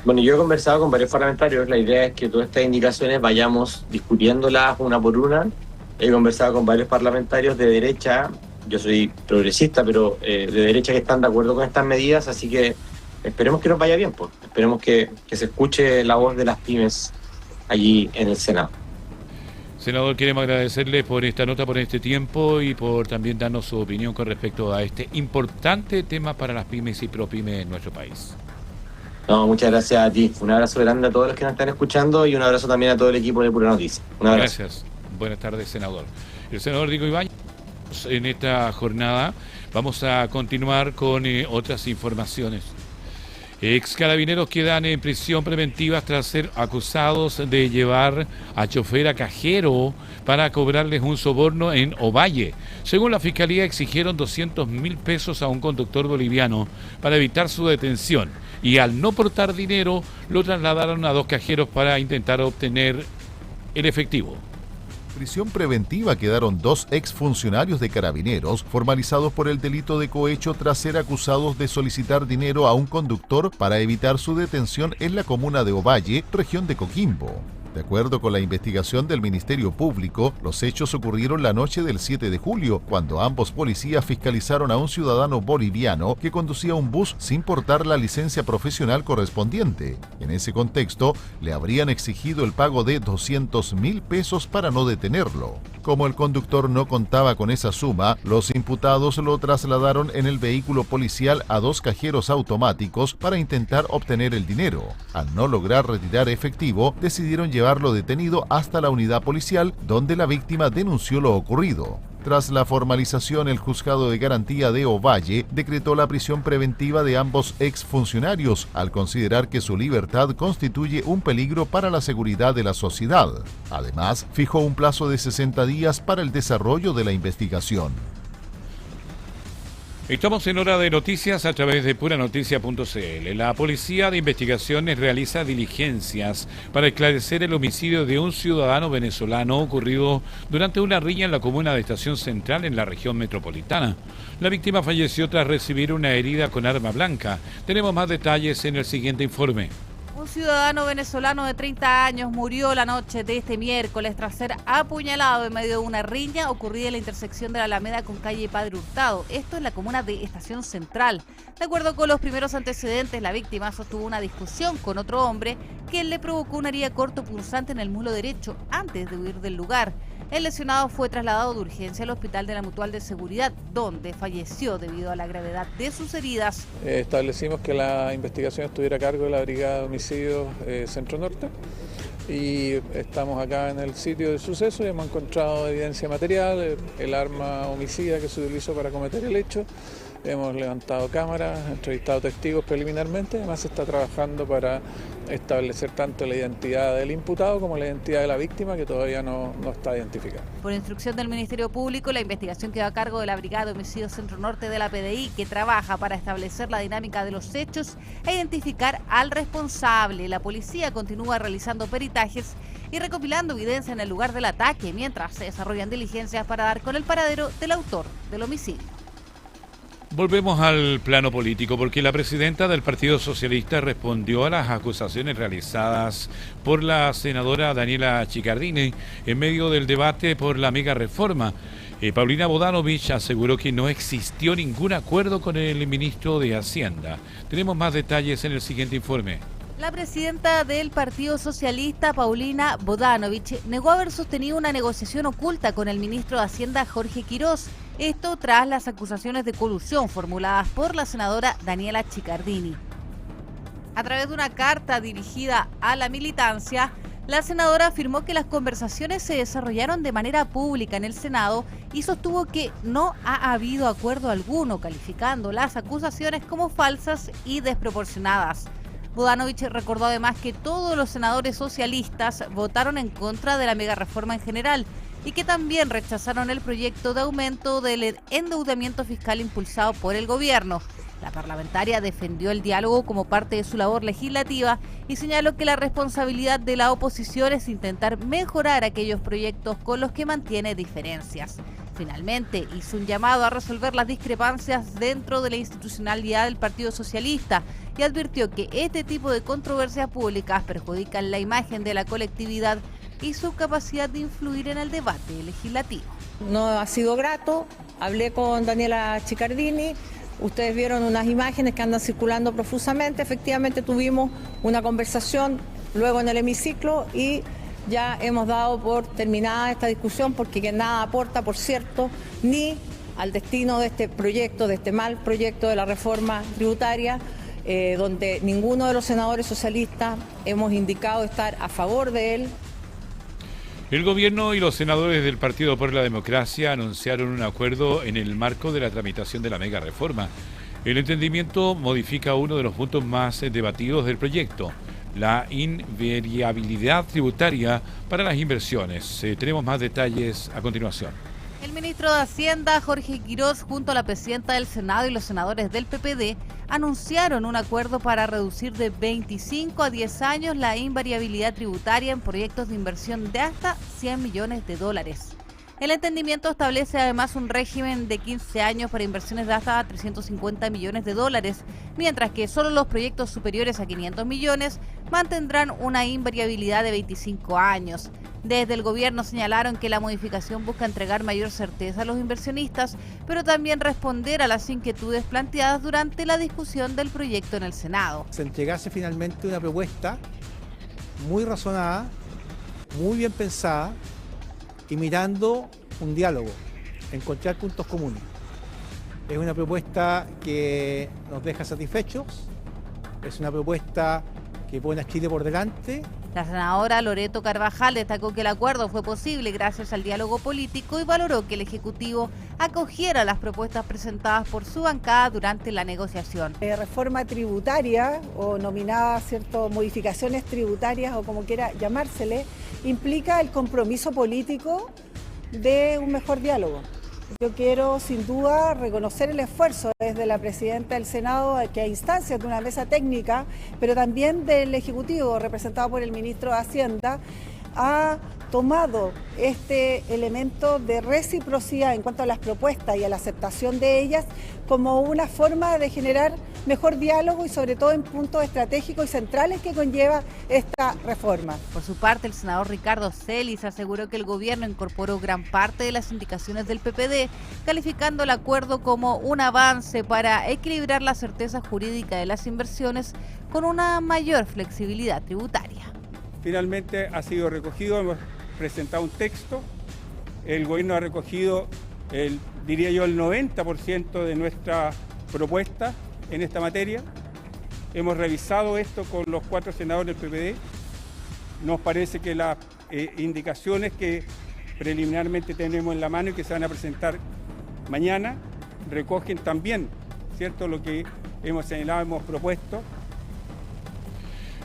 Bueno, yo he conversado con varios parlamentarios. La idea es que todas estas indicaciones vayamos discutiéndolas una por una. He conversado con varios parlamentarios de derecha. Yo soy progresista, pero de derecha, que están de acuerdo con estas medidas, así que esperemos que nos vaya bien, pues. Esperemos que se escuche la voz de las pymes allí en el Senado. Senador, queremos agradecerle por esta nota, por este tiempo y por también darnos su opinión con respecto a este importante tema para las pymes y propymes en nuestro país. No, muchas gracias a ti. Un abrazo grande a todos los que nos están escuchando y un abrazo también a todo el equipo de Pura Noticia. Un abrazo. Gracias. Buenas tardes, senador. El senador Diego Ibáñez, en esta jornada vamos a continuar con otras informaciones. Ex carabineros quedan en prisión preventiva tras ser acusados de llevar a chofer a cajero para cobrarles un soborno en Ovalle. Según la Fiscalía, exigieron 200.000 pesos a un conductor boliviano para evitar su detención y al no portar dinero lo trasladaron a 2 cajeros para intentar obtener el efectivo. Prisión preventiva quedaron 2 exfuncionarios de Carabineros formalizados por el delito de cohecho tras ser acusados de solicitar dinero a un conductor para evitar su detención en la comuna de Ovalle, región de Coquimbo. De acuerdo con la investigación del Ministerio Público, los hechos ocurrieron la noche del 7 de julio, cuando ambos policías fiscalizaron a un ciudadano boliviano que conducía un bus sin portar la licencia profesional correspondiente. En ese contexto, le habrían exigido el pago de 200.000 pesos para no detenerlo. Como el conductor no contaba con esa suma, los imputados lo trasladaron en el vehículo policial a 2 cajeros automáticos para intentar obtener el dinero. Al no lograr retirar efectivo, decidieron llevarlo detenido hasta la unidad policial, donde la víctima denunció lo ocurrido. Tras la formalización, el Juzgado de Garantía de Ovalle decretó la prisión preventiva de ambos exfuncionarios, al considerar que su libertad constituye un peligro para la seguridad de la sociedad. Además, fijó un plazo de 60 días para el desarrollo de la investigación. Estamos en hora de noticias a través de puranoticia.cl. La Policía de Investigaciones realiza diligencias para esclarecer el homicidio de un ciudadano venezolano ocurrido durante una riña en la comuna de Estación Central en la región metropolitana. La víctima falleció tras recibir una herida con arma blanca. Tenemos más detalles en el siguiente informe. Un ciudadano venezolano de 30 años murió la noche de este miércoles tras ser apuñalado en medio de una riña ocurrida en la intersección de la Alameda con calle Padre Hurtado. Esto en la comuna de Estación Central. De acuerdo con los primeros antecedentes, la víctima sostuvo una discusión con otro hombre que le provocó una herida cortopunzante en el muslo derecho antes de huir del lugar. El lesionado fue trasladado de urgencia al Hospital de la Mutual de Seguridad, donde falleció debido a la gravedad de sus heridas. Establecimos que la investigación estuviera a cargo de la Brigada de Homicidios Centro Norte y estamos acá en el sitio del suceso y hemos encontrado evidencia material, el arma homicida que se utilizó para cometer el hecho. Hemos levantado cámaras, entrevistado testigos preliminarmente, además se está trabajando para establecer tanto la identidad del imputado como la identidad de la víctima, que todavía no está identificada. Por instrucción del Ministerio Público, la investigación quedó a cargo de la Brigada de Homicidios Centro Norte de la PDI, que trabaja para establecer la dinámica de los hechos e identificar al responsable. La policía continúa realizando peritajes y recopilando evidencia en el lugar del ataque, mientras se desarrollan diligencias para dar con el paradero del autor del homicidio. Volvemos al plano político porque la presidenta del Partido Socialista respondió a las acusaciones realizadas por la senadora Daniela Chiccardini en medio del debate por la mega reforma. Paulina Bodanovich aseguró que no existió ningún acuerdo con el ministro de Hacienda. Tenemos más detalles en el siguiente informe. La presidenta del Partido Socialista, Paulina Bodanovich, negó haber sostenido una negociación oculta con el ministro de Hacienda, Jorge Quirós. Esto tras las acusaciones de colusión formuladas por la senadora Daniela Chiccardini. A través de una carta dirigida a la militancia, la senadora afirmó que las conversaciones se desarrollaron de manera pública en el Senado y sostuvo que no ha habido acuerdo alguno, calificando las acusaciones como falsas y desproporcionadas. Bodanovich recordó además que todos los senadores socialistas votaron en contra de la mega reforma en general y que también rechazaron el proyecto de aumento del endeudamiento fiscal impulsado por el gobierno. La parlamentaria defendió el diálogo como parte de su labor legislativa y señaló que la responsabilidad de la oposición es intentar mejorar aquellos proyectos con los que mantiene diferencias. Finalmente, hizo un llamado a resolver las discrepancias dentro de la institucionalidad del Partido Socialista y advirtió que este tipo de controversias públicas perjudican la imagen de la colectividad y su capacidad de influir en el debate legislativo. No ha sido grato, hablé con Daniela Chiccardini, ustedes vieron unas imágenes que andan circulando profusamente, efectivamente tuvimos una conversación luego en el hemiciclo y ya hemos dado por terminada esta discusión porque que nada aporta, por cierto, ni al destino de este proyecto, de este mal proyecto de la reforma tributaria, donde ninguno de los senadores socialistas hemos indicado estar a favor de él. El gobierno y los senadores del Partido por la Democracia anunciaron un acuerdo en el marco de la tramitación de la mega reforma. El entendimiento modifica uno de los puntos más debatidos del proyecto, la invariabilidad tributaria para las inversiones. Tenemos más detalles a continuación. El ministro de Hacienda, Jorge Quirós, junto a la presidenta del Senado y los senadores del PPD, anunciaron un acuerdo para reducir de 25 a 10 años la invariabilidad tributaria en proyectos de inversión de hasta $100 millones. El entendimiento establece además un régimen de 15 años para inversiones de hasta $350 millones, mientras que solo los proyectos superiores a 500 millones mantendrán una invariabilidad de 25 años. Desde el gobierno señalaron que la modificación busca entregar mayor certeza a los inversionistas, pero también responder a las inquietudes planteadas durante la discusión del proyecto en el Senado. Se entregase finalmente una propuesta muy razonada, muy bien pensada y mirando un diálogo, encontrar puntos comunes. Es una propuesta que nos deja satisfechos, es una propuesta que pone a Chile por delante. La senadora Loreto Carvajal destacó que el acuerdo fue posible gracias al diálogo político y valoró que el Ejecutivo acogiera las propuestas presentadas por su bancada durante la negociación. Reforma tributaria o nominada modificaciones tributarias o como quiera llamársele, implica el compromiso político de un mejor diálogo. Yo quiero sin duda reconocer el esfuerzo desde la presidenta del Senado, que a instancias de una mesa técnica, pero también del Ejecutivo, representado por el ministro de Hacienda, ha tomado este elemento de reciprocidad en cuanto a las propuestas y a la aceptación de ellas como una forma de generar mejor diálogo y sobre todo en puntos estratégicos y centrales que conlleva esta reforma. Por su parte, el senador Ricardo Celis aseguró que el gobierno incorporó gran parte de las indicaciones del PPD, calificando el acuerdo como un avance para equilibrar la certeza jurídica de las inversiones con una mayor flexibilidad tributaria. Finalmente ha sido recogido, hemos presentado un texto, el gobierno ha recogido diría yo el 90% de nuestra propuesta en esta materia. Hemos revisado esto con los 4 senadores del PPD. Nos parece que las indicaciones que preliminarmente tenemos en la mano y que se van a presentar mañana recogen también, ¿cierto?, lo que hemos señalado, hemos propuesto.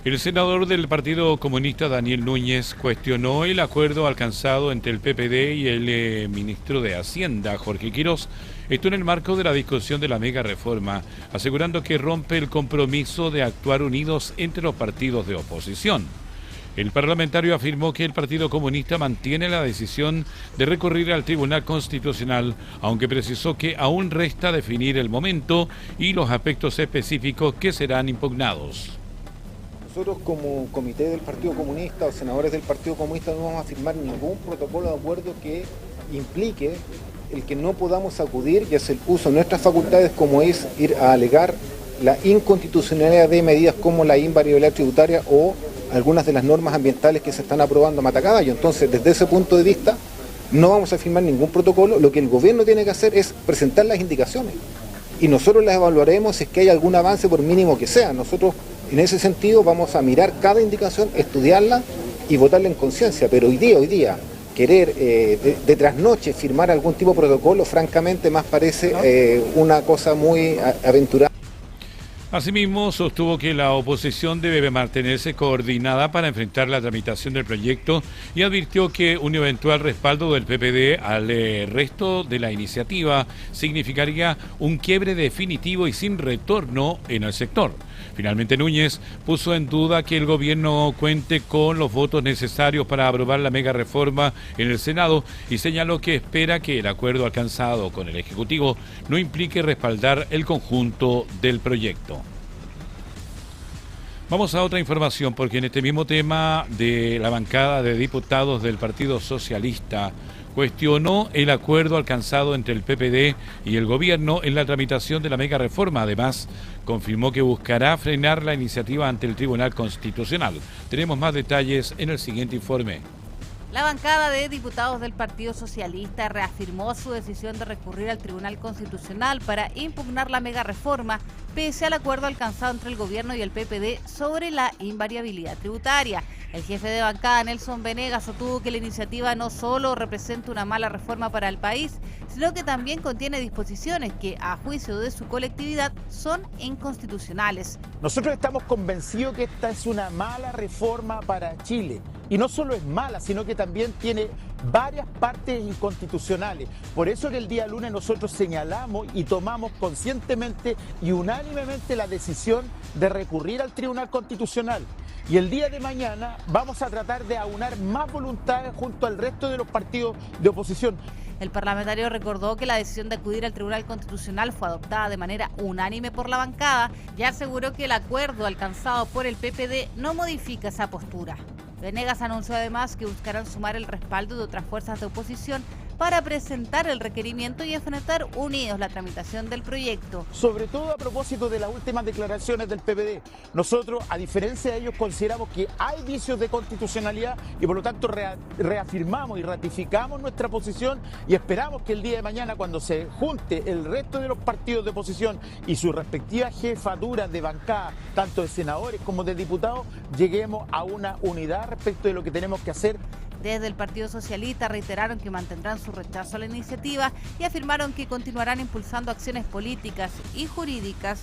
El senador del Partido Comunista, Daniel Núñez, cuestionó el acuerdo alcanzado entre el PPD y el ministro de Hacienda, Jorge Quirós, esto en el marco de la discusión de la mega reforma, asegurando que rompe el compromiso de actuar unidos entre los partidos de oposición. El parlamentario afirmó que el Partido Comunista mantiene la decisión de recurrir al Tribunal Constitucional, aunque precisó que aún resta definir el momento y los aspectos específicos que serán impugnados. Nosotros como comité del Partido Comunista o senadores del Partido Comunista no vamos a firmar ningún protocolo de acuerdo que implique el que no podamos acudir y hacer uso de nuestras facultades, como es ir a alegar la inconstitucionalidad de medidas como la invariabilidad tributaria o algunas de las normas ambientales que se están aprobando a matacaballo. Entonces, desde ese punto de vista, no vamos a firmar ningún protocolo. Lo que el gobierno tiene que hacer es presentar las indicaciones y nosotros las evaluaremos si es que hay algún avance, por mínimo que sea. Nosotros, en ese sentido, vamos a mirar cada indicación, estudiarla y votarla en conciencia. Pero hoy día, querer de trasnoche firmar algún tipo de protocolo, francamente, más parece una cosa muy aventurada. Asimismo, sostuvo que la oposición debe mantenerse coordinada para enfrentar la tramitación del proyecto y advirtió que un eventual respaldo del PPD al resto de la iniciativa significaría un quiebre definitivo y sin retorno en el sector. Finalmente, Núñez puso en duda que el gobierno cuente con los votos necesarios para aprobar la mega reforma en el Senado y señaló que espera que el acuerdo alcanzado con el Ejecutivo no implique respaldar el conjunto del proyecto. Vamos a otra información, porque en este mismo tema de la bancada de diputados del Partido Socialista cuestionó el acuerdo alcanzado entre el PPD y el gobierno en la tramitación de la mega reforma. Además, confirmó que buscará frenar la iniciativa ante el Tribunal Constitucional. Tenemos más detalles en el siguiente informe. La bancada de diputados del Partido Socialista reafirmó su decisión de recurrir al Tribunal Constitucional para impugnar la mega reforma, pese al acuerdo alcanzado entre el gobierno y el PPD sobre la invariabilidad tributaria. El jefe de bancada, Nelson Venegas, sostuvo que la iniciativa no solo representa una mala reforma para el país, sino que también contiene disposiciones que, a juicio de su colectividad, son inconstitucionales. Nosotros estamos convencidos que esta es una mala reforma para Chile. Y no solo es mala, sino que también tiene varias partes inconstitucionales. Por eso que el día lunes nosotros señalamos y tomamos conscientemente y unánimemente la decisión de recurrir al Tribunal Constitucional. Y el día de mañana vamos a tratar de aunar más voluntades junto al resto de los partidos de oposición. El parlamentario recordó que la decisión de acudir al Tribunal Constitucional fue adoptada de manera unánime por la bancada y aseguró que el acuerdo alcanzado por el PPD no modifica esa postura. Venegas anunció además que buscarán sumar el respaldo de otras fuerzas de oposición para presentar el requerimiento y enfrentar unidos la tramitación del proyecto. Sobre todo a propósito de las últimas declaraciones del PPD, nosotros, a diferencia de ellos, consideramos que hay vicios de constitucionalidad y por lo tanto reafirmamos y ratificamos nuestra posición y esperamos que el día de mañana, cuando se junte el resto de los partidos de oposición y sus respectivas jefaturas de bancada, tanto de senadores como de diputados, lleguemos a una unidad respecto de lo que tenemos que hacer. Desde el Partido Socialista reiteraron que mantendrán su rechazo a la iniciativa y afirmaron que continuarán impulsando acciones políticas y jurídicas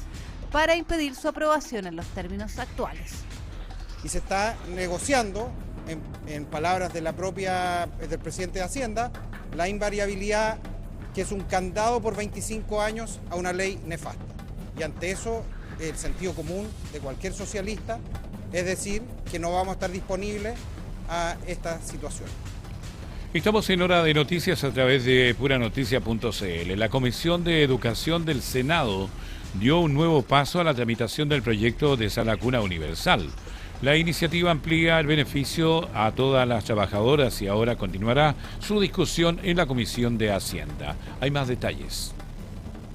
para impedir su aprobación en los términos actuales. Y se está negociando, en palabras de del presidente de Hacienda, la invariabilidad, que es un candado por 25 años a una ley nefasta. Y ante eso, el sentido común de cualquier socialista es decir que no vamos a estar disponibles a esta situación. Estamos en Hora de Noticias a través de puranoticias.cl. La Comisión de Educación del Senado dio un nuevo paso a la tramitación del proyecto de Sala Cuna Universal. La iniciativa amplía el beneficio a todas las trabajadoras y ahora continuará su discusión en la Comisión de Hacienda. Hay más detalles.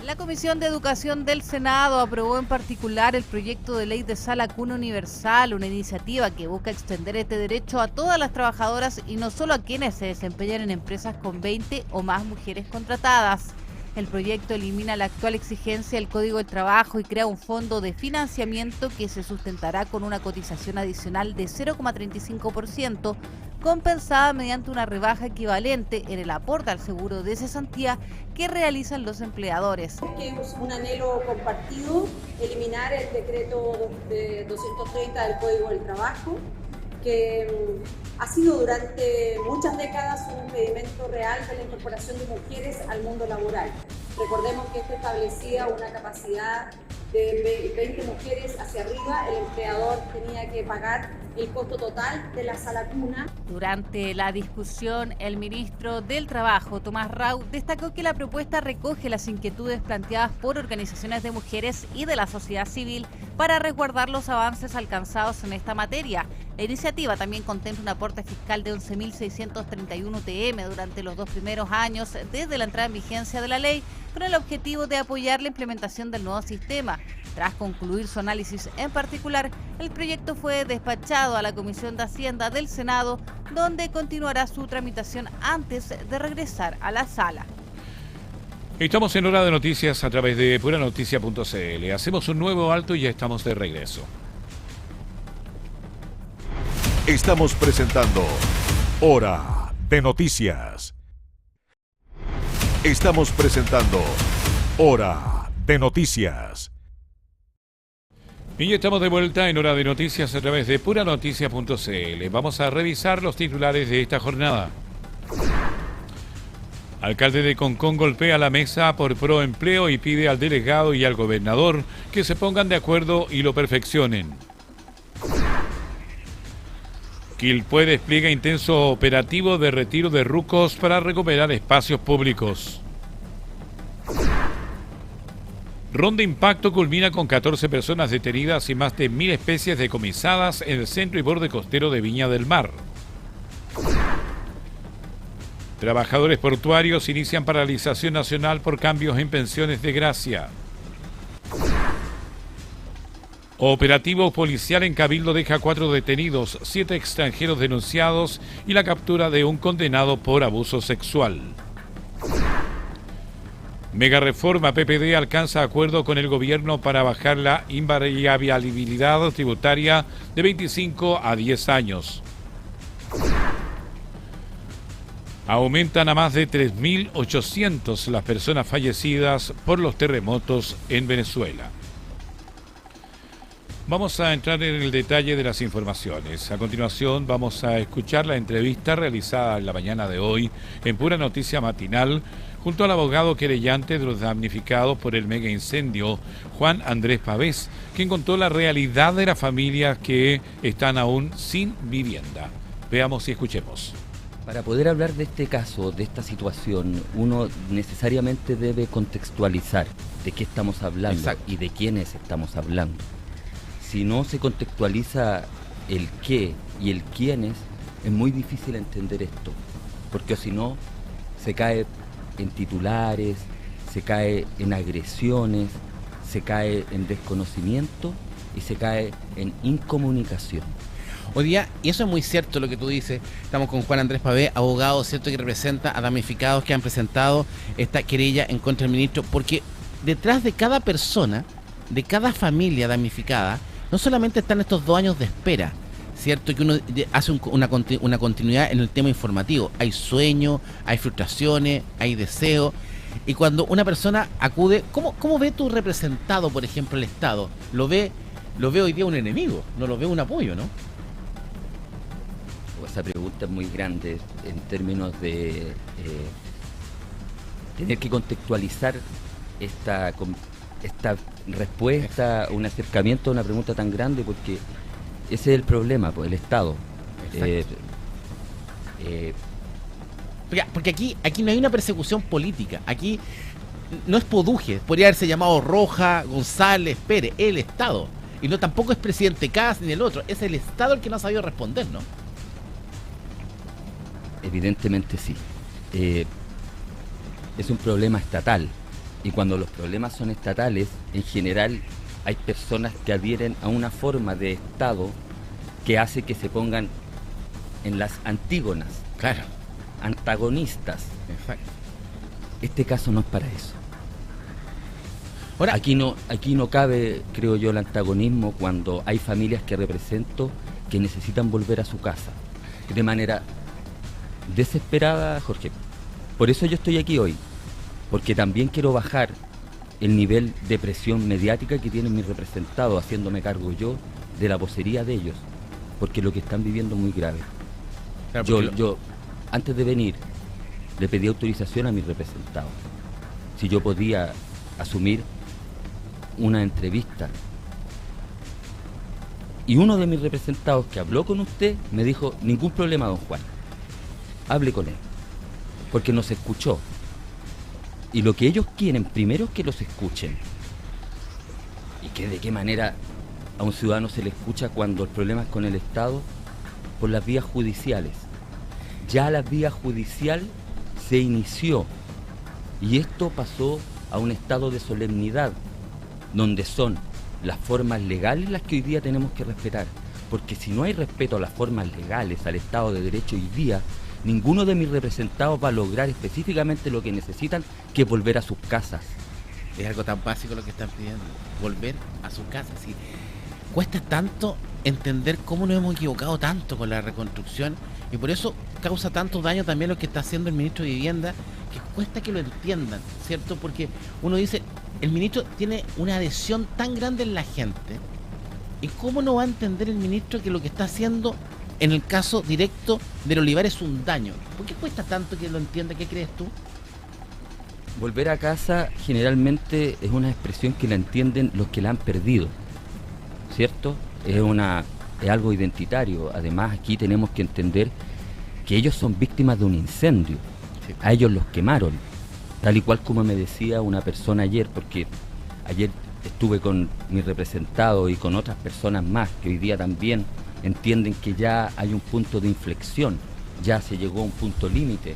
La Comisión de Educación del Senado aprobó en particular el proyecto de ley de Sala Cuna Universal, una iniciativa que busca extender este derecho a todas las trabajadoras y no solo a quienes se desempeñan en empresas con 20 o más mujeres contratadas. El proyecto elimina la actual exigencia del Código del Trabajo y crea un fondo de financiamiento que se sustentará con una cotización adicional de 0,35%, compensada mediante una rebaja equivalente en el aporte al seguro de cesantía que realizan los empleadores. Es un anhelo compartido eliminar el decreto de 230 del Código del Trabajo, que ha sido durante muchas décadas un impedimento real de la incorporación de mujeres al mundo laboral. Recordemos que esto establecía una capacidad de 20 mujeres hacia arriba, el empleador tenía que pagar el costo total de la sala cuna. Durante la discusión, el ministro del Trabajo, Tomás Rau, destacó que la propuesta recoge las inquietudes planteadas por organizaciones de mujeres y de la sociedad civil para resguardar los avances alcanzados en esta materia. La iniciativa también contempla un aporte fiscal de 11.631 UTM durante los 2 primeros años desde la entrada en vigencia de la ley, con el objetivo de apoyar la implementación del nuevo sistema. Tras concluir su análisis en particular, el proyecto fue despachado a la Comisión de Hacienda del Senado, donde continuará su tramitación antes de regresar a la sala. Estamos en Hora de Noticias a través de puranoticias.cl. Hacemos un nuevo alto y ya estamos de regreso. Estamos presentando Hora de Noticias. Estamos presentando Hora de Noticias. Y ya estamos de vuelta en Hora de Noticias a través de puranoticias.cl. Vamos a revisar los titulares de esta jornada. Alcalde de Concón golpea la mesa por proempleo y pide al delegado y al gobernador que se pongan de acuerdo y lo perfeccionen. Quilpué despliega intenso operativo de retiro de rucos para recuperar espacios públicos. Ronda Impacto culmina con 14 personas detenidas y más de 1000 especies decomisadas en el centro y borde costero de Viña del Mar. Trabajadores portuarios inician paralización nacional por cambios en pensiones de gracia. Operativo policial en Cabildo deja 4 detenidos, 7 extranjeros denunciados y la captura de un condenado por abuso sexual. Mega reforma PPD alcanza acuerdo con el gobierno para bajar la invariabilidad tributaria de 25 a 10 años. Aumentan a más de 3.800 las personas fallecidas por los terremotos en Venezuela. Vamos a entrar en el detalle de las informaciones. A continuación vamos a escuchar la entrevista realizada en la mañana de hoy en Pura Noticia Matinal junto al abogado querellante de los damnificados por el mega incendio, Juan Andrés Pavés, quien contó la realidad de las familias que están aún sin vivienda. Veamos y escuchemos. Para poder hablar de este caso, de esta situación, uno necesariamente debe contextualizar de qué estamos hablando. Exacto. Y de quiénes estamos hablando. Si no se contextualiza el qué y el quiénes, es muy difícil entender esto, porque si no, se cae en titulares, se cae en agresiones, se cae en desconocimiento y se cae en incomunicación. Hoy día, y eso es muy cierto lo que tú dices, estamos con Juan Andrés Pavés, abogado, cierto, que representa a damnificados que han presentado esta querella en contra del ministro, porque detrás de cada persona, de cada familia damnificada, no solamente están estos 2 años de espera, cierto, que uno hace una continuidad en el tema informativo, hay sueños, hay frustraciones, hay deseos, y cuando una persona acude, ¿cómo ve tu representado, por ejemplo, el Estado? ¿Lo ve hoy día un enemigo? ¿No lo ve un apoyo, no? Esa pregunta es muy grande en términos de tener que contextualizar esta respuesta, un acercamiento a una pregunta tan grande, porque ese es el problema, pues, el Estado. Porque aquí no hay una persecución política, aquí no es Poduje, podría haberse llamado Roja, González, Pérez, el Estado, y no tampoco es presidente Kass ni el otro, es el Estado el que no ha sabido responder, ¿no? Evidentemente sí. Es un problema estatal, y cuando los problemas son estatales, en general hay personas que adhieren a una forma de Estado que hace que se pongan en las antígonas, claro, antagonistas. Exacto. Este caso no es para eso. Ahora, aquí no cabe, creo yo, el antagonismo cuando hay familias que represento que necesitan volver a su casa de manera desesperada, Jorge. Por eso yo estoy aquí hoy, porque también quiero bajar el nivel de presión mediática que tienen mis representados, haciéndome cargo yo de la vocería de ellos, porque lo que están viviendo es muy grave. Claro, yo antes de venir le pedí autorización a mis representados si yo podía asumir una entrevista, y uno de mis representados que habló con usted me dijo: ningún problema, don Juan, hable con él, porque nos escuchó. Y lo que ellos quieren primero es que los escuchen. Y que de qué manera a un ciudadano se le escucha cuando el problema es con el Estado, por las vías judiciales. Ya la vía judicial se inició y esto pasó a un estado de solemnidad, donde son las formas legales las que hoy día tenemos que respetar. Porque si no hay respeto a las formas legales, al Estado de Derecho hoy día, ninguno de mis representados va a lograr específicamente lo que necesitan, que es volver a sus casas. Es algo tan básico lo que están pidiendo, volver a sus casas. Sí. Cuesta tanto entender cómo nos hemos equivocado tanto con la reconstrucción, y por eso causa tanto daño también lo que está haciendo el ministro de Vivienda, que cuesta que lo entiendan, ¿cierto? Porque uno dice, el ministro tiene una adhesión tan grande en la gente, ¿Y cómo no va a entender el ministro que lo que está haciendo en el caso directo del Olivar es un daño? ¿Por qué cuesta tanto que lo entienda? ¿Qué crees tú? Volver a casa generalmente es una expresión que la entienden los que la han perdido, ¿cierto? Es algo identitario. Además, aquí tenemos que entender que ellos son víctimas de un incendio. Sí. A ellos los quemaron, tal y cual como me decía una persona ayer, porque ayer estuve con mi representado y con otras personas más que hoy día también entienden que ya hay un punto de inflexión, ya se llegó a un punto límite.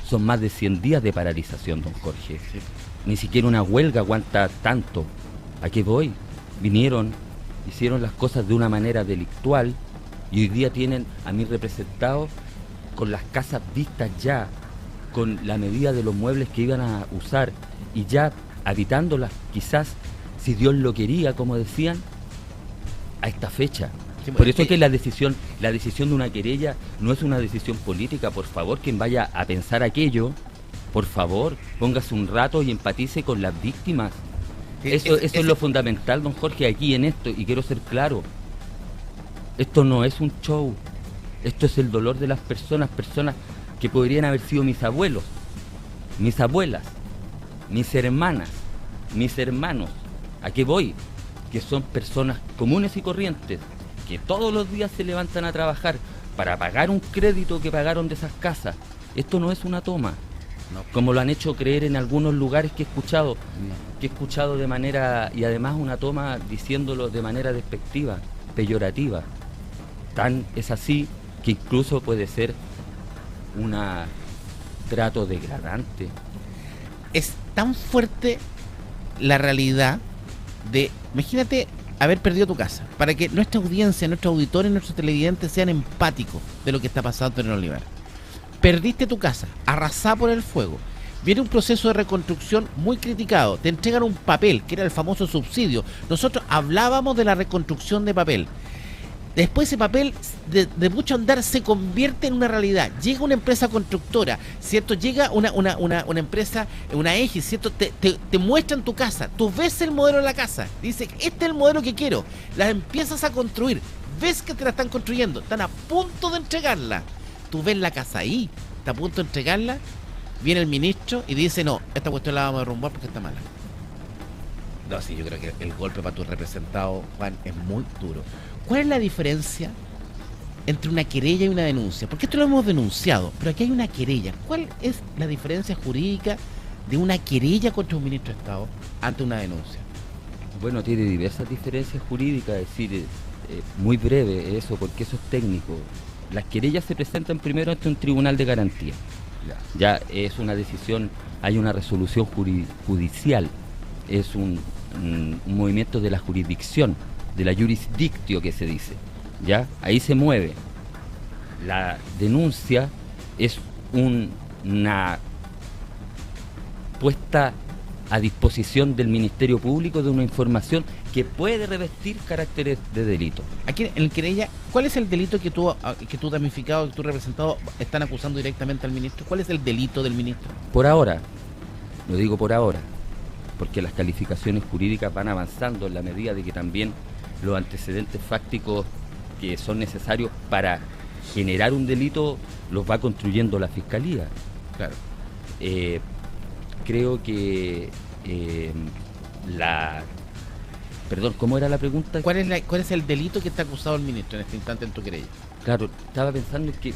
Son más de 100 días de paralización, don Jorge. Sí. Ni siquiera una huelga aguanta tanto. ¿A qué voy? Vinieron, hicieron las cosas de una manera delictual y hoy día tienen a mis representados con las casas vistas ya, con la medida de los muebles que iban a usar y ya habitándolas quizás, si Dios lo quería, como decían, a esta fecha. Sí, por eso es que la decisión de una querella no es una decisión política. Por favor, quien vaya a pensar aquello, por favor, póngase un rato y empatice con las víctimas. Eso es lo fundamental, don Jorge, aquí en esto, y quiero ser claro. Esto no es un show, esto es el dolor de las personas que podrían haber sido mis abuelos, mis abuelas, mis hermanas, mis hermanos. ¿A qué voy? Que son personas comunes y corrientes, que todos los días se levantan a trabajar para pagar un crédito que pagaron de esas casas. Esto no es una toma, no, como lo han hecho creer en algunos lugares que he escuchado de manera, y además una toma diciéndolo de manera despectiva, peyorativa. Tan es así que incluso puede ser un trato degradante. Es tan fuerte la realidad de, imagínate haber perdido tu casa, para que nuestra audiencia, nuestros auditores, nuestros televidentes sean empáticos de lo que está pasando en el Olivar. Perdiste tu casa, arrasada por el fuego, viene un proceso de reconstrucción muy criticado, te entregan un papel, que era el famoso subsidio. Nosotros hablábamos de la reconstrucción de papel. Después ese papel de mucho andar se convierte en una realidad. Llega una empresa constructora, ¿cierto? Llega una empresa, una EGI, ¿cierto? Te muestran tu casa, tú ves el modelo de la casa, dice, este es el modelo que quiero, la empiezas a construir, ves que te la están construyendo, están a punto de entregarla, tú ves la casa ahí, está a punto de entregarla, viene el ministro y dice, no, esta cuestión la vamos a derrumbar porque está mala. No, sí, yo creo que el golpe para tu representado, Juan, es muy duro. ¿Cuál es la diferencia entre una querella y una denuncia? Porque esto lo hemos denunciado, pero aquí hay una querella. ¿Cuál es la diferencia jurídica de una querella contra un ministro de Estado ante una denuncia? Bueno, tiene diversas diferencias jurídicas, es decir, muy breve eso, porque eso es técnico. Las querellas se presentan primero ante un tribunal de garantía. Ya es una decisión, hay una resolución judicial, es un movimiento de la jurisdicción, de la jurisdictio que se dice, ¿ya? Ahí se mueve. La denuncia es una puesta a disposición del Ministerio Público de una información que puede revestir caracteres de delito. Aquí en el querella, ¿cuál es el delito que tú damnificado, que tú representado, están acusando directamente al ministro? ¿Cuál es el delito del ministro? Por ahora, lo digo por ahora, porque las calificaciones jurídicas van avanzando en la medida de que también los antecedentes fácticos que son necesarios para generar un delito los va construyendo la Fiscalía. Claro. Creo que Perdón, ¿cómo era la pregunta? ¿Cuál es el delito que está acusado el ministro en este instante en tu querella? Claro, estaba pensando en que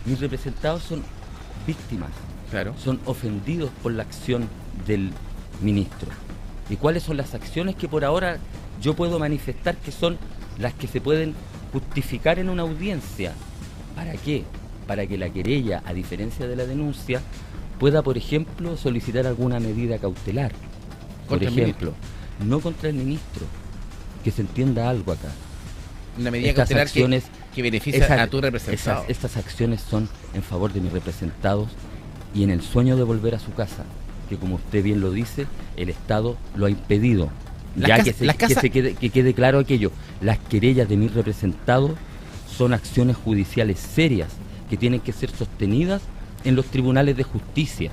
mis representados son víctimas, claro, son ofendidos por la acción del ministro. ¿Y cuáles son las acciones que por ahora yo puedo manifestar que son las que se pueden justificar en una audiencia? ¿Para qué? Para que la querella, a diferencia de la denuncia, pueda, por ejemplo, solicitar alguna medida cautelar. Por ejemplo, no contra el ministro, que se entienda algo acá. Una medida cautelar que beneficia a tu representado. Estas acciones son en favor de mis representados y en el sueño de volver a su casa, que como usted bien lo dice, el Estado lo ha impedido. Que quede claro aquello, las querellas de mis representados son acciones judiciales serias que tienen que ser sostenidas en los tribunales de justicia.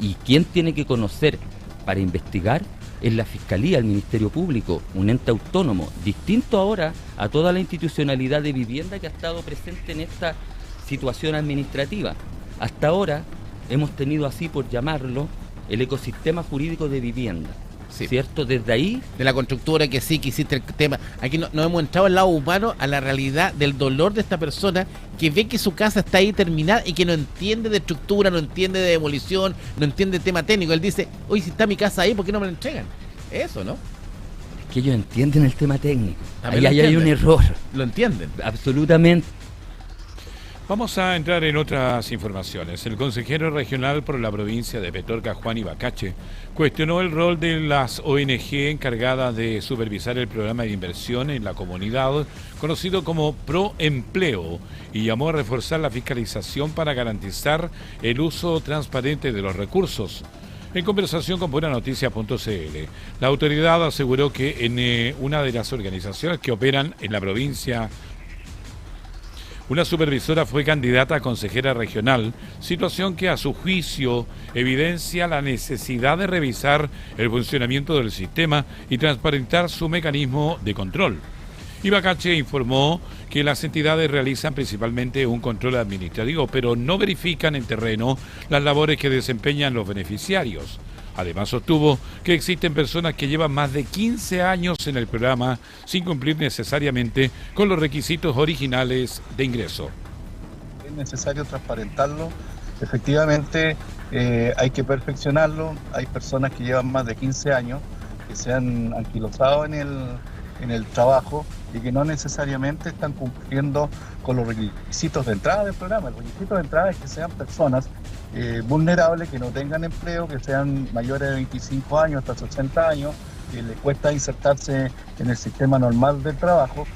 ¿Y quién tiene que conocer para investigar? es la Fiscalía, el Ministerio Público, un ente autónomo, distinto ahora a toda la institucionalidad de vivienda que ha estado presente en esta situación administrativa. Hasta ahora hemos tenido, así por llamarlo, el ecosistema jurídico de vivienda. Sí. ¿Cierto? Desde ahí... De la constructora que sí, que hiciste el tema. Aquí no hemos entrado al lado humano, a la realidad del dolor de esta persona que ve que su casa está ahí terminada y que no entiende de estructura, no entiende de demolición, no entiende de tema técnico. Él dice, oye, si está mi casa ahí, ¿por qué no me la entregan? Eso, ¿no? Es que ellos entienden el tema técnico. Ahí hay un error. Lo entienden. Absolutamente. Vamos a entrar en otras informaciones. El consejero regional por la provincia de Petorca, Juan Ibacache, cuestionó el rol de las ONG encargadas de supervisar el programa de inversión en la comunidad, conocido como Proempleo, y llamó a reforzar la fiscalización para garantizar el uso transparente de los recursos. En conversación con puranoticias.cl, la autoridad aseguró que en una de las organizaciones que operan en la provincia, una supervisora fue candidata a consejera regional, situación que a su juicio evidencia la necesidad de revisar el funcionamiento del sistema y transparentar su mecanismo de control. Ibacache informó que las entidades realizan principalmente un control administrativo, pero no verifican en terreno las labores que desempeñan los beneficiarios. Además, sostuvo que existen personas que llevan más de 15 años en el programa sin cumplir necesariamente con los requisitos originales de ingreso. Es necesario transparentarlo. Efectivamente, hay que perfeccionarlo. Hay personas que llevan más de 15 años, que se han anquilosado en el trabajo y que no necesariamente están cumpliendo con los requisitos de entrada del programa. El requisito de entrada es que sean personas vulnerables, que no tengan empleo, que sean mayores de 25 años hasta 60 años, que les cuesta insertarse en el sistema normal del trabajo.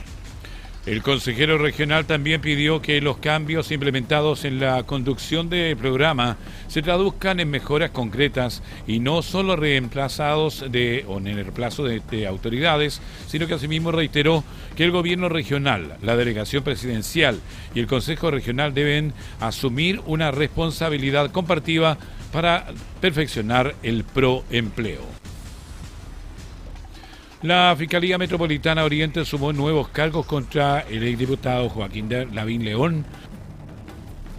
El consejero regional también pidió que los cambios implementados en la conducción del programa se traduzcan en mejoras concretas y no solo reemplazados en el reemplazo de autoridades, sino que asimismo reiteró que el gobierno regional, la delegación presidencial y el consejo regional deben asumir una responsabilidad compartida para perfeccionar el proempleo. La Fiscalía Metropolitana Oriente sumó nuevos cargos contra el exdiputado Joaquín Lavín León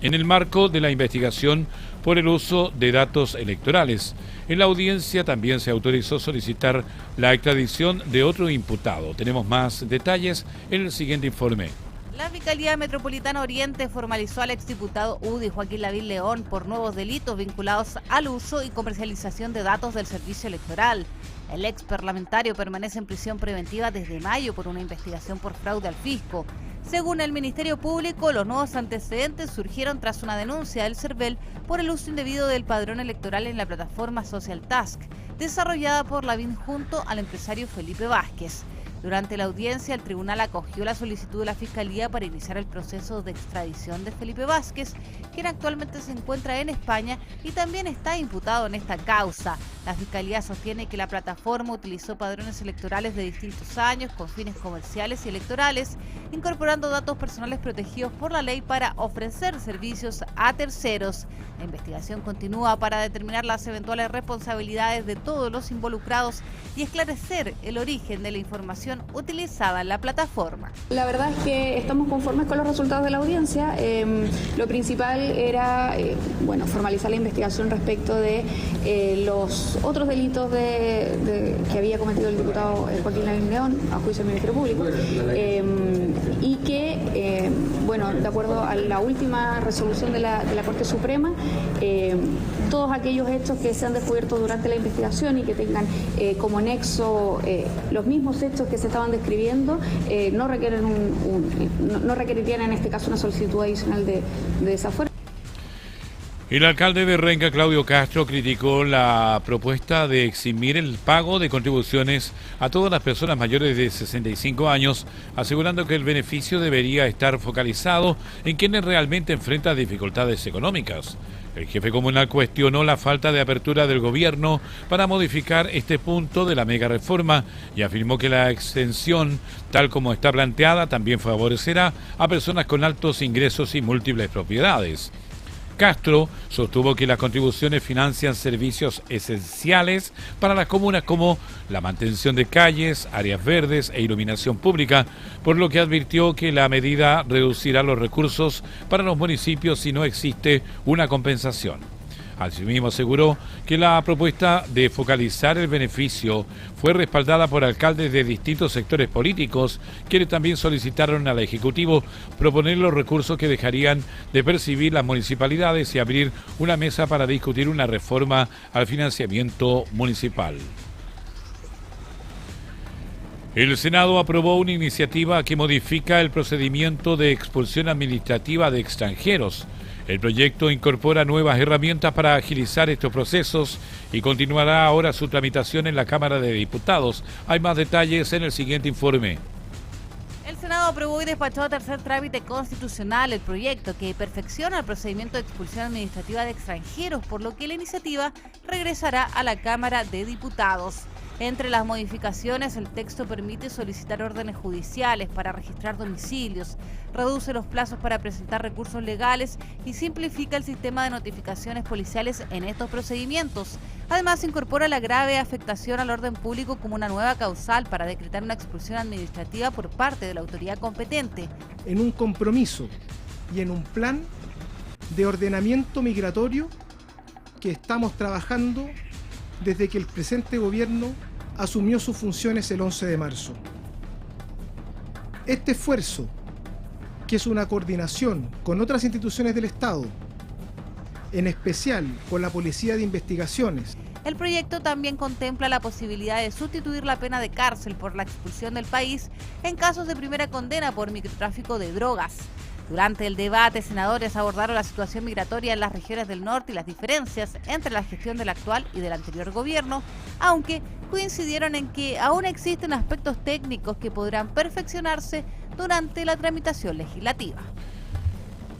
en el marco de la investigación por el uso de datos electorales. En la audiencia también se autorizó solicitar la extradición de otro imputado. Tenemos más detalles en el siguiente informe. La Fiscalía Metropolitana Oriente formalizó al exdiputado UDI Joaquín Lavín León por nuevos delitos vinculados al uso y comercialización de datos del servicio electoral. El ex parlamentario permanece en prisión preventiva desde mayo por una investigación por fraude al fisco. Según el Ministerio Público, los nuevos antecedentes surgieron tras una denuncia del CERVEL por el uso indebido del padrón electoral en la plataforma Social Task, desarrollada por Lavín junto al empresario Felipe Vázquez. Durante la audiencia, el tribunal acogió la solicitud de la Fiscalía para iniciar el proceso de extradición de Felipe Vázquez, quien actualmente se encuentra en España y también está imputado en esta causa. La Fiscalía sostiene que la plataforma utilizó padrones electorales de distintos años con fines comerciales y electorales, incorporando datos personales protegidos por la ley para ofrecer servicios a terceros. La investigación continúa para determinar las eventuales responsabilidades de todos los involucrados y esclarecer el origen de la información utilizada en la plataforma. La verdad es que estamos conformes con los resultados de la audiencia. Lo principal era formalizar la investigación respecto de los otros delitos que había cometido el diputado Joaquín Lavín León a juicio del Ministerio Público y que, de acuerdo a la última resolución de la Corte Suprema, todos aquellos hechos que se han descubierto durante la investigación y que tengan como nexo los mismos hechos que se estaban describiendo no requerirían en este caso una solicitud adicional de desafuero. El alcalde de Renca, Claudio Castro, criticó la propuesta de eximir el pago de contribuciones a todas las personas mayores de 65 años, asegurando que el beneficio debería estar focalizado en quienes realmente enfrentan dificultades económicas. El jefe comunal cuestionó la falta de apertura del gobierno para modificar este punto de la mega reforma y afirmó que la extensión, tal como está planteada, también favorecerá a personas con altos ingresos y múltiples propiedades. Castro sostuvo que las contribuciones financian servicios esenciales para las comunas como la mantención de calles, áreas verdes e iluminación pública, por lo que advirtió que la medida reducirá los recursos para los municipios si no existe una compensación. Asimismo aseguró que la propuesta de focalizar el beneficio fue respaldada por alcaldes de distintos sectores políticos, quienes también solicitaron al Ejecutivo proponer los recursos que dejarían de percibir las municipalidades y abrir una mesa para discutir una reforma al financiamiento municipal. El Senado aprobó una iniciativa que modifica el procedimiento de expulsión administrativa de extranjeros. El proyecto incorpora nuevas herramientas para agilizar estos procesos y continuará ahora su tramitación en la Cámara de Diputados. Hay más detalles en el siguiente informe. El Senado aprobó y despachó a tercer trámite constitucional el proyecto que perfecciona el procedimiento de expulsión administrativa de extranjeros, por lo que la iniciativa regresará a la Cámara de Diputados. Entre las modificaciones, el texto permite solicitar órdenes judiciales para registrar domicilios, reduce los plazos para presentar recursos legales y simplifica el sistema de notificaciones policiales en estos procedimientos. Además, incorpora la grave afectación al orden público como una nueva causal para decretar una expulsión administrativa por parte de la autoridad competente. En un compromiso y en un plan de ordenamiento migratorio que estamos trabajando desde que el presente gobierno asumió sus funciones el 11 de marzo. Este esfuerzo, que es una coordinación con otras instituciones del Estado, en especial con la Policía de Investigaciones. El proyecto también contempla la posibilidad de sustituir la pena de cárcel por la expulsión del país en casos de primera condena por microtráfico de drogas. Durante el debate, senadores abordaron la situación migratoria en las regiones del norte y las diferencias entre la gestión del actual y del anterior gobierno, aunque coincidieron en que aún existen aspectos técnicos que podrán perfeccionarse durante la tramitación legislativa.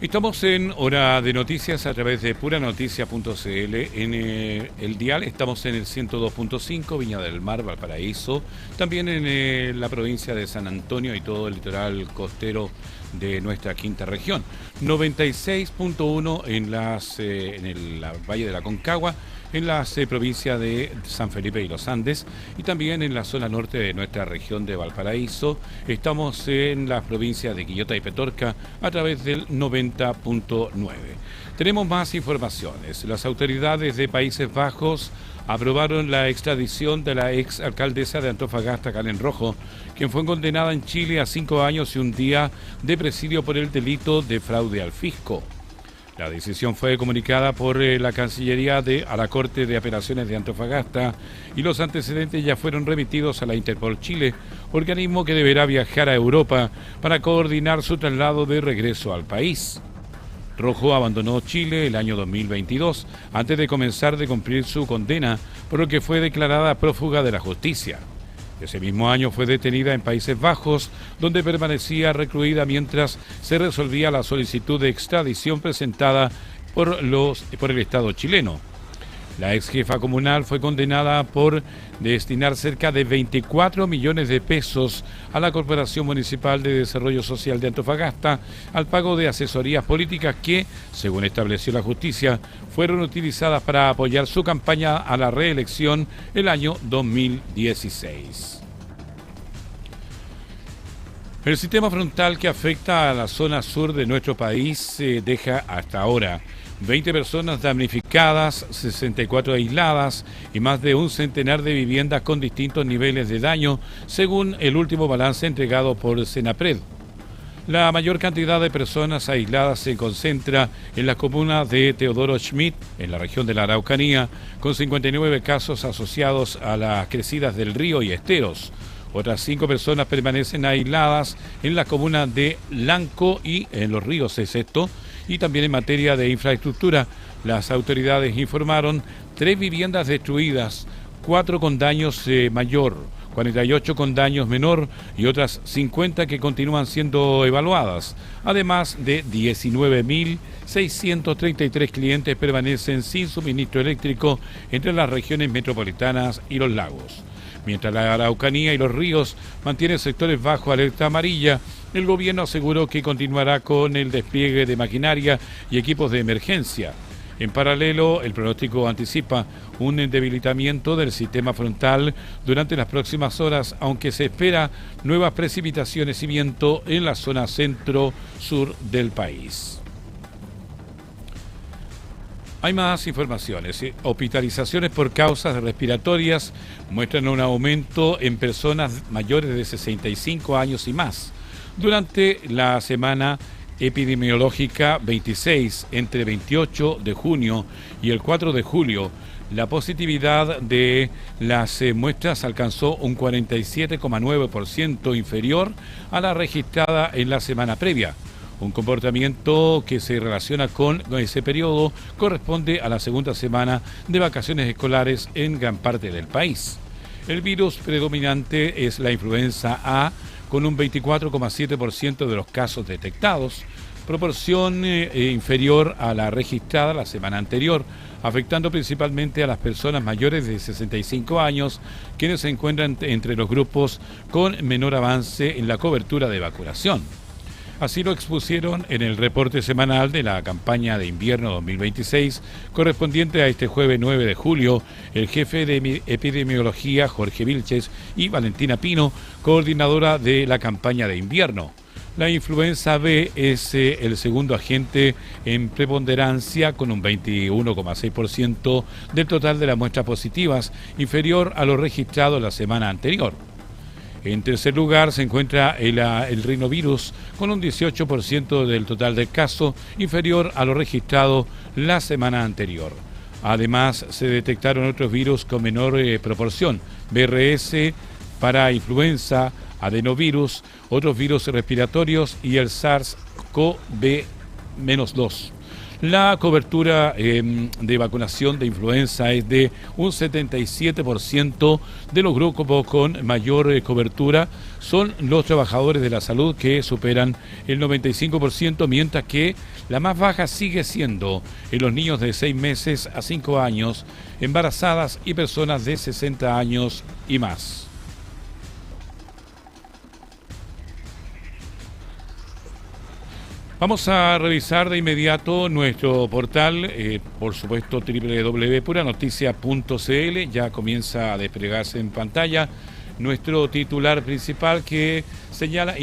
Estamos en Hora de Noticias a través de puranoticias.cl. En el dial estamos en el 102.5, Viña del Mar, Valparaíso. También en la provincia de San Antonio y todo el litoral costero de nuestra quinta región. 96.1 en el Valle de la Concagua, en las provincias de San Felipe y Los Andes, y también en la zona norte de nuestra región de Valparaíso. Estamos en las provincias de Quillota y Petorca a través del 90.9. Tenemos más informaciones. Las autoridades de Países Bajos aprobaron la extradición de la ex alcaldesa de Antofagasta, Karen Rojo, quien fue condenada en Chile a 5 años y un día de presidio por el delito de fraude al fisco. La decisión fue comunicada por la Cancillería a la Corte de Apelaciones de Antofagasta y los antecedentes ya fueron remitidos a la Interpol Chile, organismo que deberá viajar a Europa para coordinar su traslado de regreso al país. Rojo abandonó Chile el año 2022 antes de comenzar de cumplir su condena, por lo que fue declarada prófuga de la justicia. Ese mismo año fue detenida en Países Bajos, donde permanecía recluida mientras se resolvía la solicitud de extradición presentada por el Estado chileno. La ex jefa comunal fue condenada por destinar cerca de 24 millones de pesos a la Corporación Municipal de Desarrollo Social de Antofagasta al pago de asesorías políticas que, según estableció la justicia, fueron utilizadas para apoyar su campaña a la reelección el año 2016. El sistema frontal que afecta a la zona sur de nuestro país deja hasta ahora 20 personas damnificadas, 64 aisladas y más de un centenar de viviendas con distintos niveles de daño, según el último balance entregado por Senapred. La mayor cantidad de personas aisladas se concentra en la comuna de Teodoro Schmidt, en la región de la Araucanía, con 59 casos asociados a las crecidas del río y esteros. Otras 5 personas permanecen aisladas en la comuna de Lanco y en los ríos Sesto. Y también en materia de infraestructura, las autoridades informaron 3 viviendas destruidas, 4 con daños mayor, 48 con daños menor y otras 50 que continúan siendo evaluadas. Además de 19.633 clientes permanecen sin suministro eléctrico entre las regiones metropolitanas y los lagos. Mientras la Araucanía y los ríos mantienen sectores bajo alerta amarilla, el gobierno aseguró que continuará con el despliegue de maquinaria y equipos de emergencia. En paralelo, el pronóstico anticipa un debilitamiento del sistema frontal durante las próximas horas, aunque se espera nuevas precipitaciones y viento en la zona centro-sur del país. Hay más informaciones. Hospitalizaciones por causas respiratorias muestran un aumento en personas mayores de 65 años y más. Durante la semana epidemiológica 26, entre 28 de junio y el 4 de julio, la positividad de las muestras alcanzó un 47,9% inferior a la registrada en la semana previa. Un comportamiento que se relaciona con ese periodo corresponde a la segunda semana de vacaciones escolares en gran parte del país. El virus predominante es la influenza A, con un 24,7% de los casos detectados, proporción inferior a la registrada la semana anterior, afectando principalmente a las personas mayores de 65 años, quienes se encuentran entre los grupos con menor avance en la cobertura de vacunación. Así lo expusieron en el reporte semanal de la campaña de invierno 2026, correspondiente a este jueves 9 de julio, el jefe de epidemiología Jorge Vilches y Valentina Pino, coordinadora de la campaña de invierno. La influenza B es el segundo agente en preponderancia, con un 21,6% del total de las muestras positivas, inferior a lo registrado la semana anterior. En tercer lugar se encuentra el rinovirus, con un 18% del total del caso, inferior a lo registrado la semana anterior. Además, se detectaron otros virus con menor proporción: BRS para influenza, adenovirus, otros virus respiratorios y el SARS-CoV-2. La cobertura de vacunación de influenza es de un 77%. De los grupos con mayor cobertura son los trabajadores de la salud, que superan el 95%, mientras que la más baja sigue siendo en los niños de 6 meses a 5 años, embarazadas y personas de 60 años y más. Vamos a revisar de inmediato nuestro portal, por supuesto www.puranoticia.cl. Ya comienza a desplegarse en pantalla nuestro titular principal, que señala: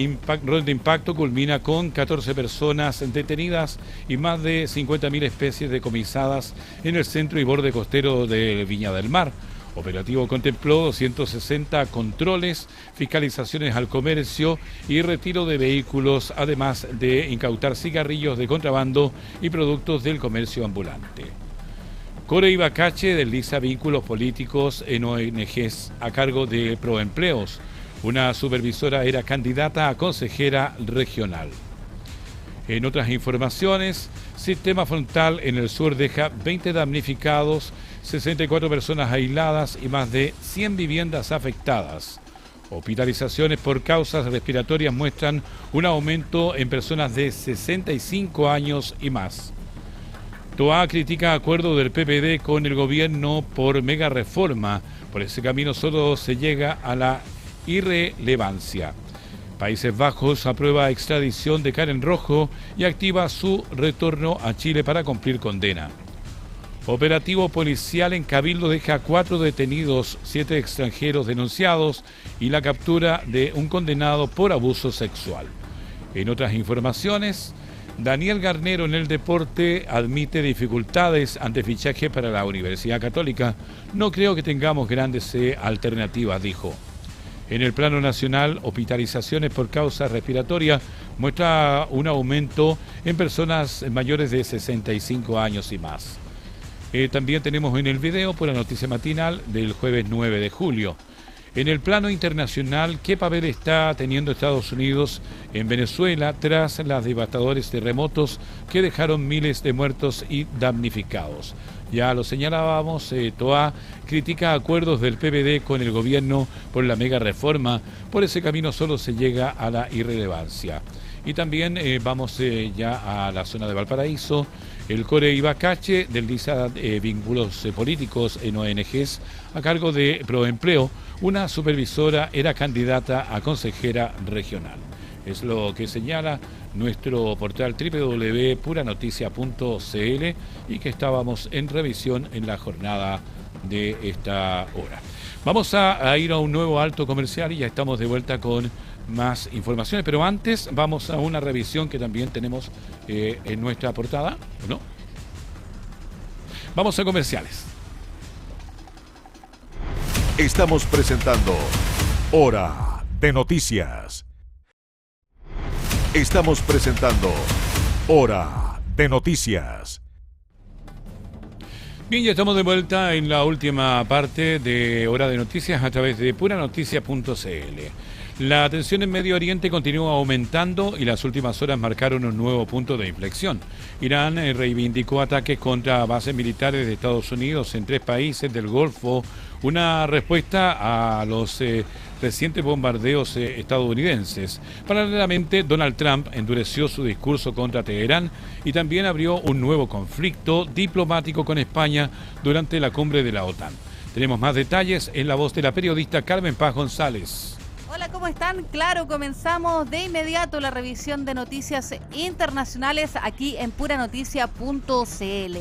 rol de impacto culmina con 14 personas detenidas y más de 50.000 especies decomisadas en el centro y borde costero de Viña del Mar. Operativo contempló 260 controles, fiscalizaciones al comercio y retiro de vehículos, además de incautar cigarrillos de contrabando y productos del comercio ambulante. Core Ibacache desliza vínculos políticos en ONGs a cargo de Proempleos. Una supervisora era candidata a consejera regional. En otras informaciones, sistema frontal en el sur deja 20 damnificados, 64 personas aisladas y más de 100 viviendas afectadas. Hospitalizaciones por causas respiratorias muestran un aumento en personas de 65 años y más. TOA critica acuerdo del PPD con el gobierno por mega reforma. Por ese camino solo se llega a la irrelevancia. Países Bajos aprueba extradición de Karen Rojo y activa su retorno a Chile para cumplir condena. Operativo policial en Cabildo deja 4 detenidos, 7 extranjeros denunciados y la captura de un condenado por abuso sexual. En otras informaciones, Daniel Garnero en el deporte admite dificultades ante fichaje para la Universidad Católica. No creo que tengamos grandes alternativas, dijo. En el plano nacional, hospitalizaciones por causa respiratoria muestra un aumento en personas mayores de 65 años y más. También tenemos en el video por la noticia matinal del jueves 9 de julio. En el plano internacional, ¿qué papel está teniendo Estados Unidos en Venezuela tras los devastadores terremotos que dejaron miles de muertos y damnificados? Ya lo señalábamos, TOA critica acuerdos del PPD con el gobierno por la mega reforma. Por ese camino solo se llega a la irrelevancia. Y también vamos ya a la zona de Valparaíso. El Core Ibacache desliza vínculos políticos en ONGs a cargo de Proempleo. Una supervisora era candidata a consejera regional. Es lo que señala nuestro portal www.puranoticia.cl y que estábamos en revisión en la jornada de esta hora. Vamos a ir a un nuevo alto comercial y ya estamos de vuelta con más informaciones, pero antes vamos a una revisión que también tenemos en nuestra portada, ¿no? Vamos a comerciales. Estamos presentando Hora de Noticias. Estamos presentando Hora de Noticias. Bien, ya estamos de vuelta en la última parte de Hora de Noticias a través de puranoticia.cl. La tensión en Medio Oriente continúa aumentando y las últimas horas marcaron un nuevo punto de inflexión. Irán reivindicó ataques contra bases militares de Estados Unidos en 3 países del Golfo, una respuesta a los recientes bombardeos estadounidenses. Paralelamente, Donald Trump endureció su discurso contra Teherán y también abrió un nuevo conflicto diplomático con España durante la cumbre de la OTAN. Tenemos más detalles en la voz de la periodista Carmen Paz González. Hola, ¿cómo están? Claro, comenzamos de inmediato la revisión de noticias internacionales aquí en puranoticia.cl.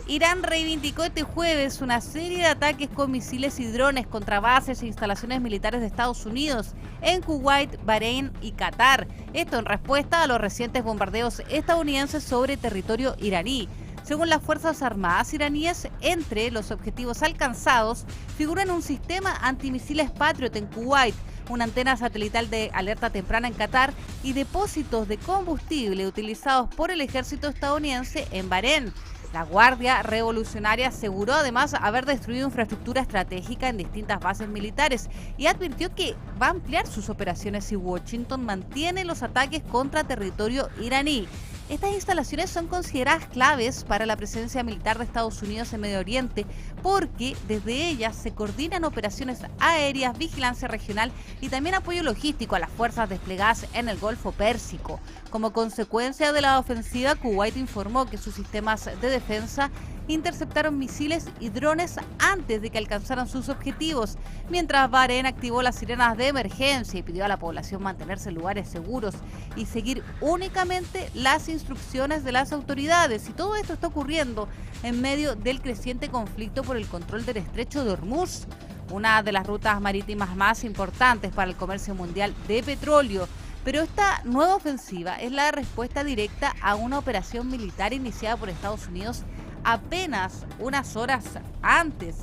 Irán reivindicó este jueves una serie de ataques con misiles y drones contra bases e instalaciones militares de Estados Unidos en Kuwait, Bahrein y Qatar. Esto en respuesta a los recientes bombardeos estadounidenses sobre territorio iraní. Según las Fuerzas Armadas iraníes, entre los objetivos alcanzados figuran un sistema antimisiles Patriot en Kuwait, una antena satelital de alerta temprana en Qatar y depósitos de combustible utilizados por el ejército estadounidense en Bahrein. La Guardia Revolucionaria aseguró además haber destruido infraestructura estratégica en distintas bases militares y advirtió que va a ampliar sus operaciones si Washington mantiene los ataques contra territorio iraní. Estas instalaciones son consideradas claves para la presencia militar de Estados Unidos en Medio Oriente porque desde ellas se coordinan operaciones aéreas, vigilancia regional y también apoyo logístico a las fuerzas desplegadas en el Golfo Pérsico. Como consecuencia de la ofensiva, Kuwait informó que sus sistemas de defensa interceptaron misiles y drones antes de que alcanzaran sus objetivos, mientras Bahrein activó las sirenas de emergencia y pidió a la población mantenerse en lugares seguros y seguir únicamente las instrucciones de las autoridades. Y todo esto está ocurriendo en medio del creciente conflicto por el control del estrecho de Hormuz, una de las rutas marítimas más importantes para el comercio mundial de petróleo. Pero esta nueva ofensiva es la respuesta directa a una operación militar iniciada por Estados Unidos apenas unas horas antes.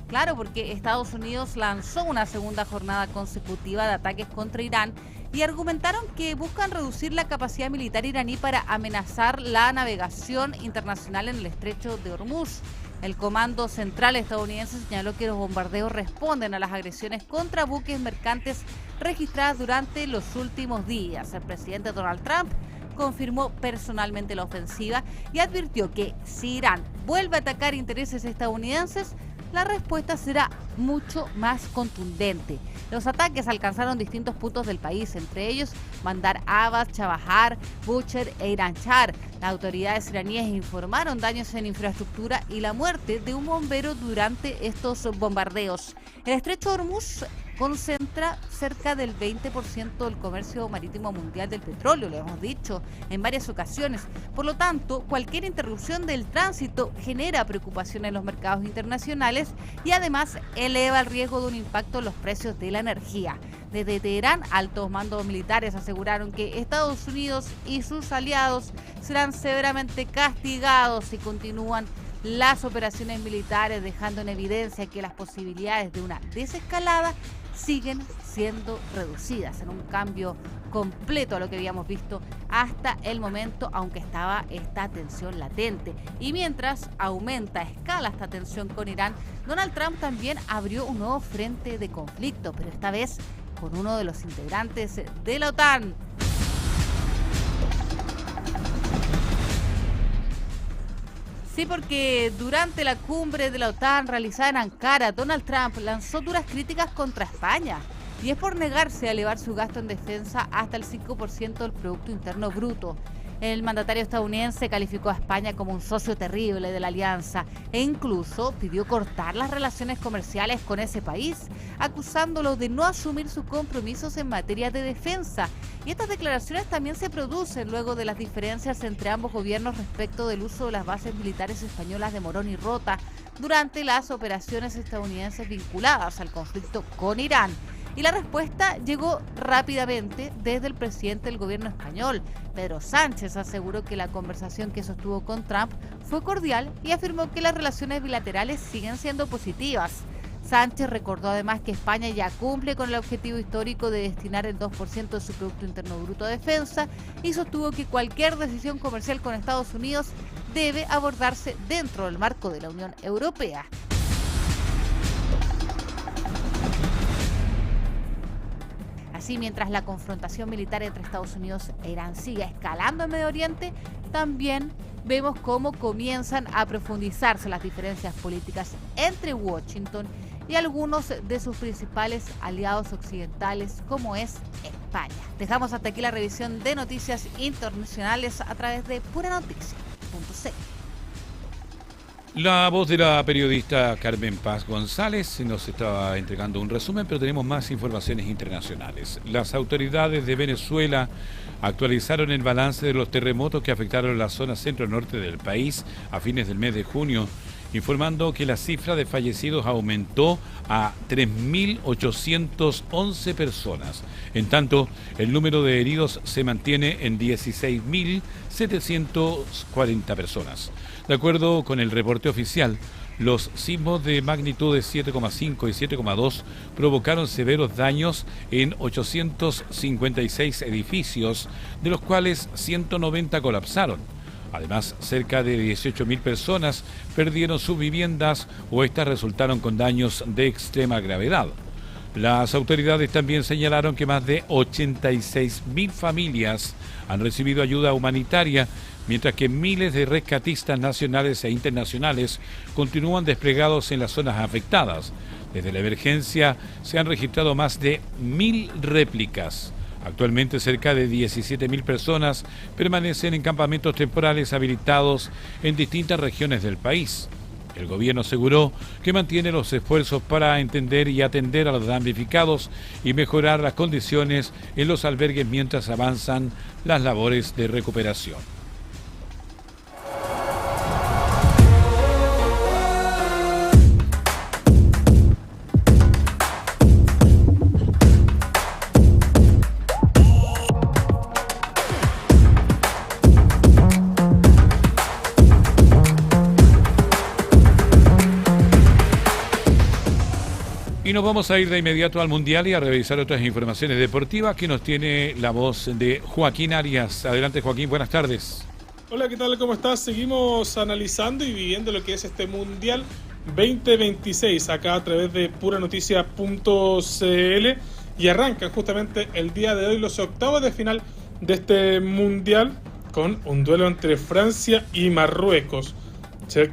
Claro, porque Estados Unidos lanzó una segunda jornada consecutiva de ataques contra Irán y argumentaron que buscan reducir la capacidad militar iraní para amenazar la navegación internacional en el estrecho de Hormuz. El Comando Central estadounidense señaló que los bombardeos responden a las agresiones contra buques mercantes registradas durante los últimos días. El presidente Donald Trump confirmó personalmente la ofensiva y advirtió que si Irán vuelve a atacar intereses estadounidenses, la respuesta será mucho más contundente. Los ataques alcanzaron distintos puntos del país, entre ellos Bandar Abbas, Chabahar, Bushehr e Iran Shah. Las autoridades iraníes informaron daños en infraestructura y la muerte de un bombero durante estos bombardeos. El estrecho de Hormuz concentra cerca del 20% del comercio marítimo mundial del petróleo, lo hemos dicho en varias ocasiones. Por lo tanto, cualquier interrupción del tránsito genera preocupación en los mercados internacionales y además eleva el riesgo de un impacto en los precios de la energía. Desde Teherán, altos mandos militares aseguraron que Estados Unidos y sus aliados serán severamente castigados si continúan las operaciones militares, dejando en evidencia que las posibilidades de una desescalada siguen siendo reducidas en un cambio completo a lo que habíamos visto hasta el momento, aunque estaba esta tensión latente. Y mientras aumenta a escala esta tensión con Irán, Donald Trump también abrió un nuevo frente de conflicto, pero esta vez con uno de los integrantes de la OTAN. Sí, porque durante la cumbre de la OTAN realizada en Ankara, Donald Trump lanzó duras críticas contra España. Y es por negarse a elevar su gasto en defensa hasta el 5% del Producto Interno Bruto. El mandatario estadounidense calificó a España como un socio terrible de la alianza e incluso pidió cortar las relaciones comerciales con ese país, acusándolo de no asumir sus compromisos en materia de defensa. Y estas declaraciones también se producen luego de las diferencias entre ambos gobiernos respecto del uso de las bases militares españolas de Morón y Rota durante las operaciones estadounidenses vinculadas al conflicto con Irán. Y la respuesta llegó rápidamente desde el presidente del gobierno español. Pedro Sánchez aseguró que la conversación que sostuvo con Trump fue cordial y afirmó que las relaciones bilaterales siguen siendo positivas. Sánchez recordó además que España ya cumple con el objetivo histórico de destinar el 2% de su Producto Interno Bruto a defensa y sostuvo que cualquier decisión comercial con Estados Unidos debe abordarse dentro del marco de la Unión Europea. Así, mientras la confrontación militar entre Estados Unidos e Irán sigue escalando en Medio Oriente, también vemos cómo comienzan a profundizarse las diferencias políticas entre Washington y algunos de sus principales aliados occidentales, como es España. Dejamos hasta aquí la revisión de noticias internacionales a través de puranoticias.cl. La voz de la periodista Carmen Paz González nos estaba entregando un resumen, pero tenemos más informaciones internacionales. Las autoridades de Venezuela actualizaron el balance de los terremotos que afectaron la zona centro-norte del país a fines del mes de junio, informando que la cifra de fallecidos aumentó a 3.811 personas. En tanto, el número de heridos se mantiene en 16.740 personas. De acuerdo con el reporte oficial, los sismos de magnitudes 7,5 y 7,2 provocaron severos daños en 856 edificios, de los cuales 190 colapsaron. Además, cerca de 18.000 personas perdieron sus viviendas o estas resultaron con daños de extrema gravedad. Las autoridades también señalaron que más de 86.000 familias han recibido ayuda humanitaria, mientras que miles de rescatistas nacionales e internacionales continúan desplegados en las zonas afectadas. Desde la emergencia se han registrado más de 1.000 réplicas. Actualmente cerca de 17.000 personas permanecen en campamentos temporales habilitados en distintas regiones del país. El gobierno aseguró que mantiene los esfuerzos para entender y atender a los damnificados y mejorar las condiciones en los albergues mientras avanzan las labores de recuperación. Y nos vamos a ir de inmediato al Mundial y a revisar otras informaciones deportivas que nos tiene la voz de Joaquín Arias. Adelante, Joaquín, buenas tardes. Hola, ¿qué tal? ¿Cómo estás? Seguimos analizando y viviendo lo que es este Mundial 2026 acá a través de puranoticias.cl y arrancan justamente el día de hoy los octavos de final de este Mundial con un duelo entre Francia y Marruecos,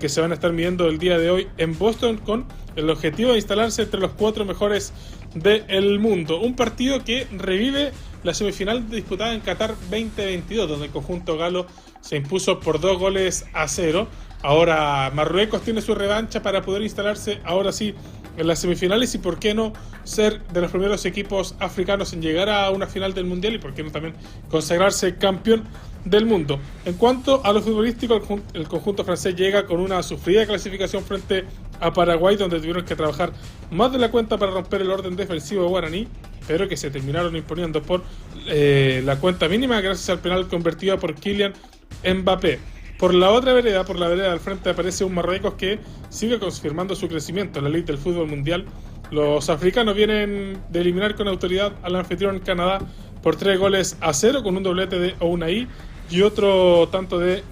que se van a estar midiendo el día de hoy en Boston con el objetivo de instalarse entre los 4 mejores del mundo. Un partido que revive la semifinal disputada en Qatar 2022, donde el conjunto galo se impuso por 2-0. Ahora Marruecos tiene su revancha para poder instalarse ahora sí en las semifinales y por qué no ser de los primeros equipos africanos en llegar a una final del Mundial y por qué no también consagrarse campeón del mundo. En cuanto a lo futbolístico, el conjunto francés llega con una sufrida clasificación frente a Paraguay, donde tuvieron que trabajar más de la cuenta para romper el orden defensivo guaraní, pero que se terminaron imponiendo por la cuenta mínima gracias al penal convertido por Kylian Mbappé. Por la otra vereda, por la vereda del frente, aparece un Marruecos que sigue confirmando su crecimiento en la elite del fútbol mundial. Los africanos vienen de eliminar con autoridad al anfitrión Canadá por 3-0 con un doblete de Ounahi y otro tanto de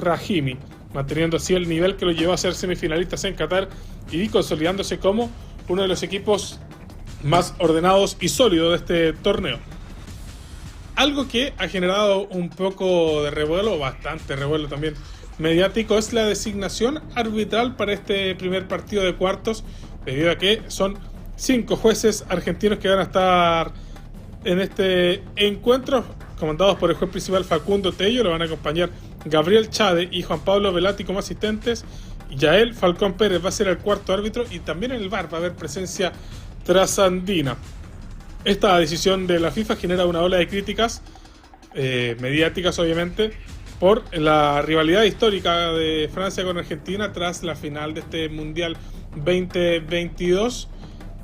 Rahimi, manteniendo así el nivel que lo llevó a ser semifinalistas en Qatar y consolidándose como uno de los equipos más ordenados y sólidos de este torneo. Algo que ha generado un poco de revuelo, bastante revuelo también mediático es la designación arbitral para este primer partido de cuartos, debido a que son 5 jueces argentinos que van a estar en este encuentro, comandados por el juez principal Facundo Tello. Lo van a acompañar Gabriel Chade y Juan Pablo Velati como asistentes. Yael Falcón Pérez va a ser el cuarto árbitro, y también en el VAR va a haber presencia trasandina. Esta decisión de la FIFA genera una ola de críticas mediáticas, obviamente, por la rivalidad histórica de Francia con Argentina tras la final de este Mundial 2022.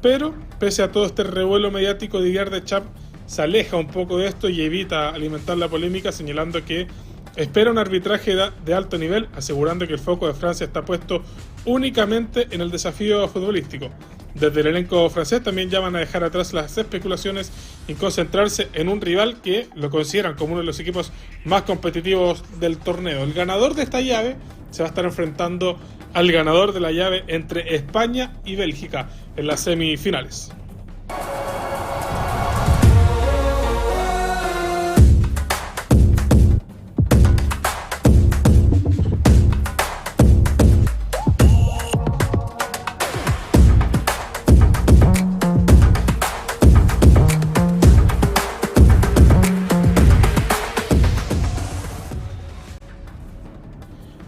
Pero pese a todo este revuelo mediático, Didier Deschamps se aleja un poco de esto y evita alimentar la polémica, señalando que espera un arbitraje de alto nivel, asegurando que el foco de Francia está puesto únicamente en el desafío futbolístico. Desde el elenco francés también llaman a dejar atrás las especulaciones y concentrarse en un rival que lo consideran como uno de los equipos más competitivos del torneo. El ganador de esta llave se va a estar enfrentando al ganador de la llave entre España y Bélgica en las semifinales.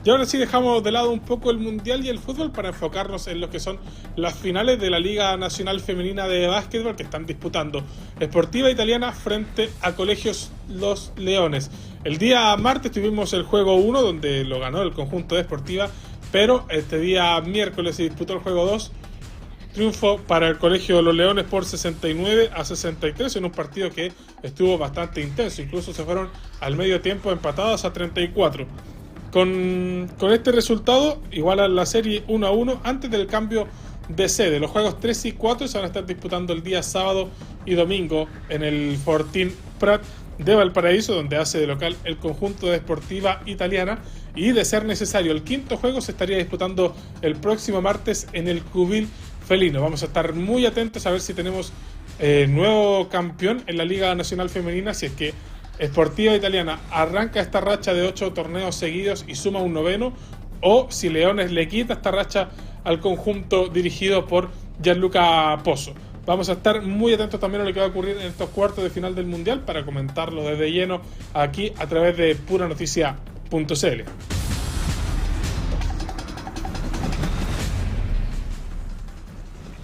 Y ahora sí dejamos de lado un poco el Mundial y el fútbol para enfocarnos en lo que son las finales de la Liga Nacional Femenina de Básquetbol, que están disputando Sportiva Italiana frente a Colegios Los Leones. El día martes tuvimos el juego 1, donde lo ganó el conjunto de Sportiva, pero este día miércoles se disputó el juego 2. Triunfo para el Colegio Los Leones por 69-63 en un partido que estuvo bastante intenso. Incluso se fueron al medio tiempo empatadas a 34. Con este resultado igualan la serie 1-1 antes del cambio de sede. Los juegos 3 y 4 se van a estar disputando el día sábado y domingo en el Fortín Prat de Valparaíso, donde hace de local el conjunto de Sportiva Italiana, y de ser necesario el quinto juego se estaría disputando el próximo martes en el Cubil Felino. Vamos a estar muy atentos a ver si tenemos nuevo campeón en la Liga Nacional Femenina, si es que Sportiva Italiana arranca esta racha de 8 torneos seguidos y suma un 9º, o si Leones le quita esta racha al conjunto dirigido por Gianluca Pozzo. Vamos a estar muy atentos también a lo que va a ocurrir en estos cuartos de final del Mundial para comentarlo desde lleno aquí a través de puranoticia.cl.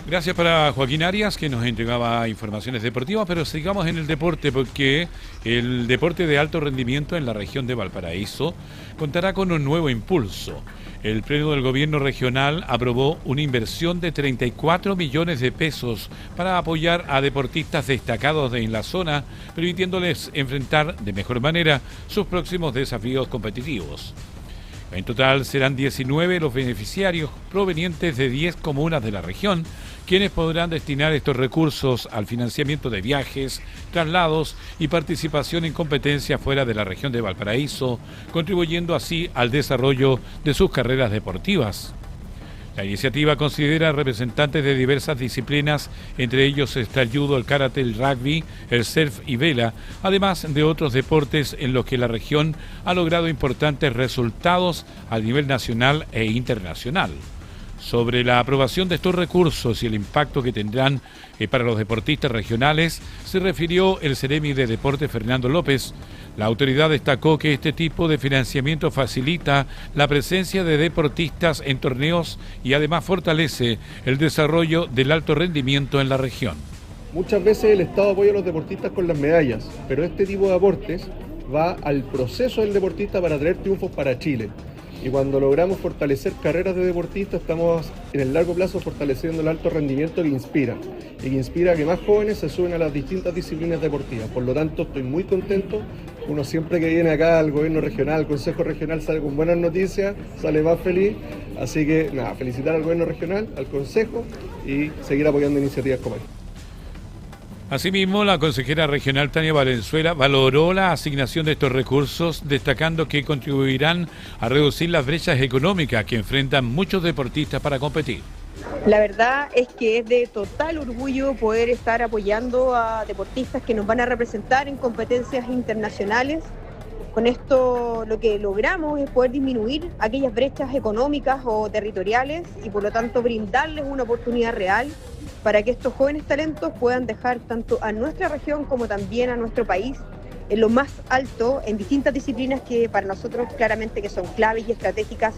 Gracias para Joaquín Arias, que nos entregaba informaciones deportivas, pero sigamos en el deporte, porque el deporte de alto rendimiento en la región de Valparaíso contará con un nuevo impulso. El Pleno del Gobierno Regional aprobó una inversión de 34 millones de pesos para apoyar a deportistas destacados en la zona, permitiéndoles enfrentar de mejor manera sus próximos desafíos competitivos. En total serán 19 los beneficiarios provenientes de 10 comunas de la región, quienes podrán destinar estos recursos al financiamiento de viajes, traslados y participación en competencias fuera de la región de Valparaíso, contribuyendo así al desarrollo de sus carreras deportivas. La iniciativa considera representantes de diversas disciplinas, entre ellos está el judo, el karate, el rugby, el surf y vela, además de otros deportes en los que la región ha logrado importantes resultados a nivel nacional e internacional. Sobre la aprobación de estos recursos y el impacto que tendrán para los deportistas regionales, se refirió el Ceremi de Deporte Fernando López. La autoridad destacó que este tipo de financiamiento facilita la presencia de deportistas en torneos y además fortalece el desarrollo del alto rendimiento en la región. Muchas veces el Estado apoya a los deportistas con las medallas, pero este tipo de aportes va al proceso del deportista para traer triunfos para Chile. Y cuando logramos fortalecer carreras de deportistas, estamos en el largo plazo fortaleciendo el alto rendimiento que inspira. Y que inspira a que más jóvenes se suben a las distintas disciplinas deportivas. Por lo tanto, estoy muy contento. Uno siempre que viene acá al gobierno regional, al consejo regional, sale con buenas noticias, sale más feliz. Así que nada, felicitar al gobierno regional, al consejo y seguir apoyando iniciativas como esta. Asimismo, la consejera regional Tania Valenzuela valoró la asignación de estos recursos, destacando que contribuirán a reducir las brechas económicas que enfrentan muchos deportistas para competir. La verdad es que es de total orgullo poder estar apoyando a deportistas que nos van a representar en competencias internacionales Con esto lo que logramos es poder disminuir aquellas brechas económicas o territoriales y por lo tanto brindarles una oportunidad real para que estos jóvenes talentos puedan dejar tanto a nuestra región como también a nuestro país en lo más alto en distintas disciplinas que para nosotros claramente que son claves y estratégicas.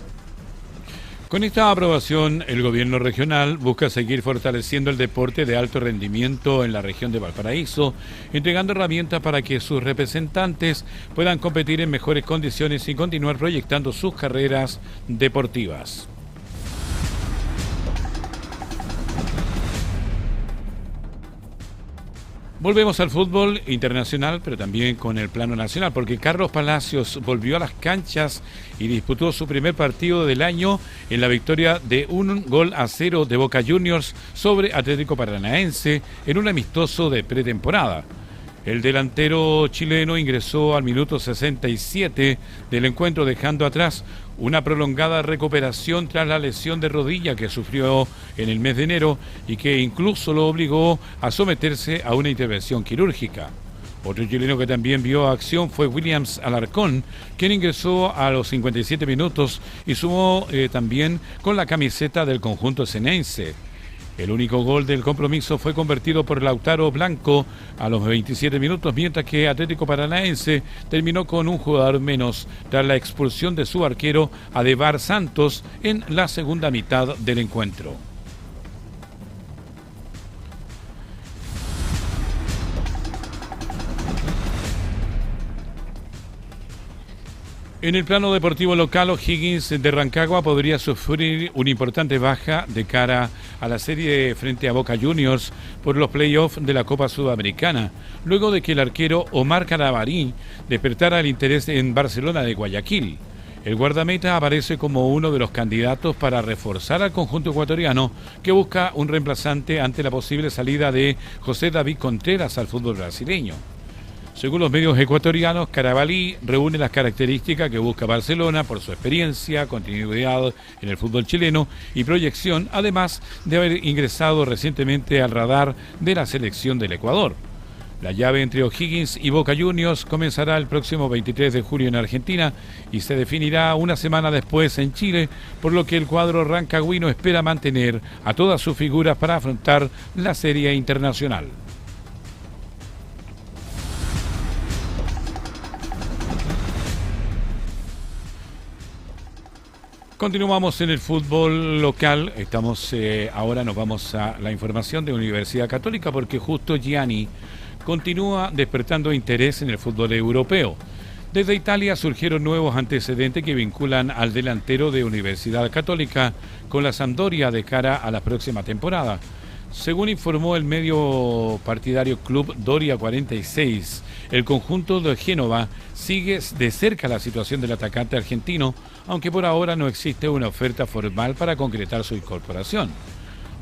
Con esta aprobación, el gobierno regional busca seguir fortaleciendo el deporte de alto rendimiento en la región de Valparaíso, entregando herramientas para que sus representantes puedan competir en mejores condiciones y continuar proyectando sus carreras deportivas. Volvemos al fútbol internacional, pero también con el plano nacional, porque Carlos Palacios volvió a las canchas y disputó su primer partido del año en la victoria de 1-0 de Boca Juniors sobre Atlético Paranaense en un amistoso de pretemporada. El delantero chileno ingresó al minuto 67 del encuentro, dejando atrás una prolongada recuperación tras la lesión de rodilla que sufrió en el mes de enero y que incluso lo obligó a someterse a una intervención quirúrgica. Otro chileno que también vio acción fue Williams Alarcón, quien ingresó a los 57 minutos y sumó también con la camiseta del conjunto ceneice. El único gol del compromiso fue convertido por Lautaro Blanco a los 27 minutos, mientras que Atlético Paranaense terminó con un jugador menos tras la expulsión de su arquero Adebar Santos en la segunda mitad del encuentro. En el plano deportivo local, O'Higgins de Rancagua podría sufrir una importante baja de cara a la serie frente a Boca Juniors por los playoffs de la Copa Sudamericana, luego de que el arquero Omar Carabarí despertara el interés en Barcelona de Guayaquil. El guardameta aparece como uno de los candidatos para reforzar al conjunto ecuatoriano, que busca un reemplazante ante la posible salida de José David Contreras al fútbol brasileño. Según los medios ecuatorianos, Carabalí reúne las características que busca Barcelona por su experiencia, continuidad en el fútbol chileno y proyección, además de haber ingresado recientemente al radar de la selección del Ecuador. La llave entre O'Higgins y Boca Juniors comenzará el próximo 23 de julio en Argentina y se definirá una semana después en Chile, por lo que el cuadro rancagüino espera mantener a todas sus figuras para afrontar la serie internacional. Continuamos en el fútbol local. Ahora nos vamos a la información de Universidad Católica, porque justo Gianni continúa despertando interés en el fútbol europeo. Desde Italia surgieron nuevos antecedentes que vinculan al delantero de Universidad Católica con la Sampdoria de cara a la próxima temporada. Según informó el medio partidario Club Doria 46, el conjunto de Génova sigue de cerca la situación del atacante argentino, aunque por ahora no existe una oferta formal para concretar su incorporación.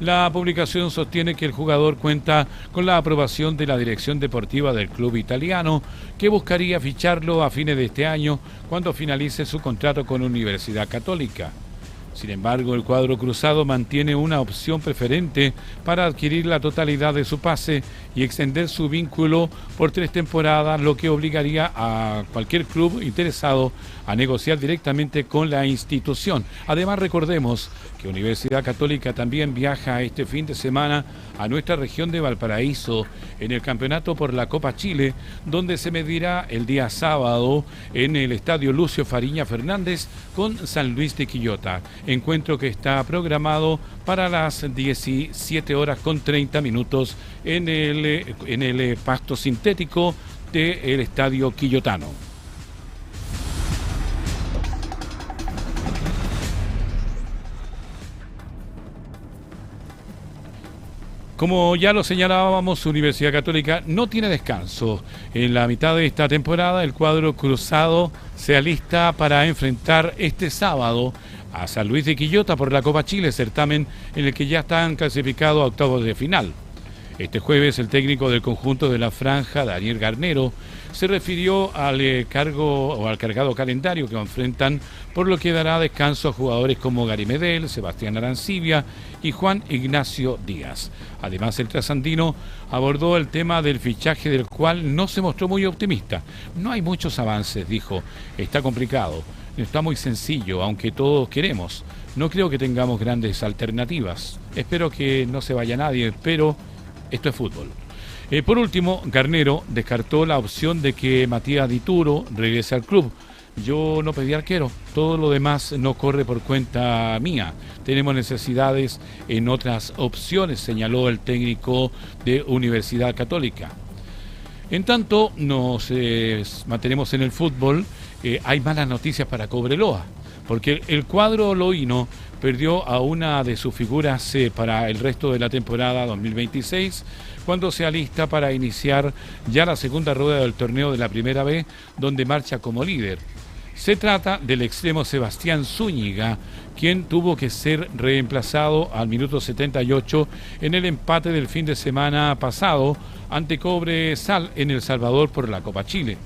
La publicación sostiene que el jugador cuenta con la aprobación de la dirección deportiva del club italiano, que buscaría ficharlo a fines de este año cuando finalice su contrato con Universidad Católica. Sin embargo, el cuadro cruzado mantiene una opción preferente para adquirir la totalidad de su pase y extender su vínculo por 3 temporadas, lo que obligaría a cualquier club interesado a negociar directamente con la institución. Además, recordemos que Universidad Católica también viaja este fin de semana a nuestra región de Valparaíso en el campeonato por la Copa Chile, donde se medirá el día sábado en el estadio Lucio Fariña Fernández con San Luis de Quillota. Encuentro que está programado para las 17:30 en el pasto sintético del estadio quillotano. Como ya lo señalábamos, Universidad Católica no tiene descanso. En la mitad de esta temporada, el cuadro cruzado se alista para enfrentar este sábado a San Luis de Quillota por la Copa Chile, certamen en el que ya están clasificados a octavos de final. Este jueves el técnico del conjunto de la Franja, Daniel Garnero, se refirió al cargado calendario que enfrentan, por lo que dará descanso a jugadores como Gary Medel, Sebastián Arancibia y Juan Ignacio Díaz. Además, el trasandino abordó el tema del fichaje, del cual no se mostró muy optimista. No hay muchos avances, dijo. Está complicado, está muy sencillo, aunque todos queremos. No creo que tengamos grandes alternativas. Espero que no se vaya nadie, pero esto es fútbol. Por último, Garnero descartó la opción de que Matías Dituro regrese al club. Yo no pedí arquero, todo lo demás no corre por cuenta mía. Tenemos necesidades en otras opciones, señaló el técnico de Universidad Católica. En tanto, nos mantenemos en el fútbol. Hay malas noticias para Cobreloa, porque el cuadro loíno perdió a una de sus figuras para el resto de la temporada 2026, cuando se alista para iniciar ya la segunda rueda del torneo de la Primera B, donde marcha como líder. Se trata del extremo Sebastián Zúñiga, quien tuvo que ser reemplazado al minuto 78 en el empate del fin de semana pasado ante Cobresal en El Salvador por la Copa Chile.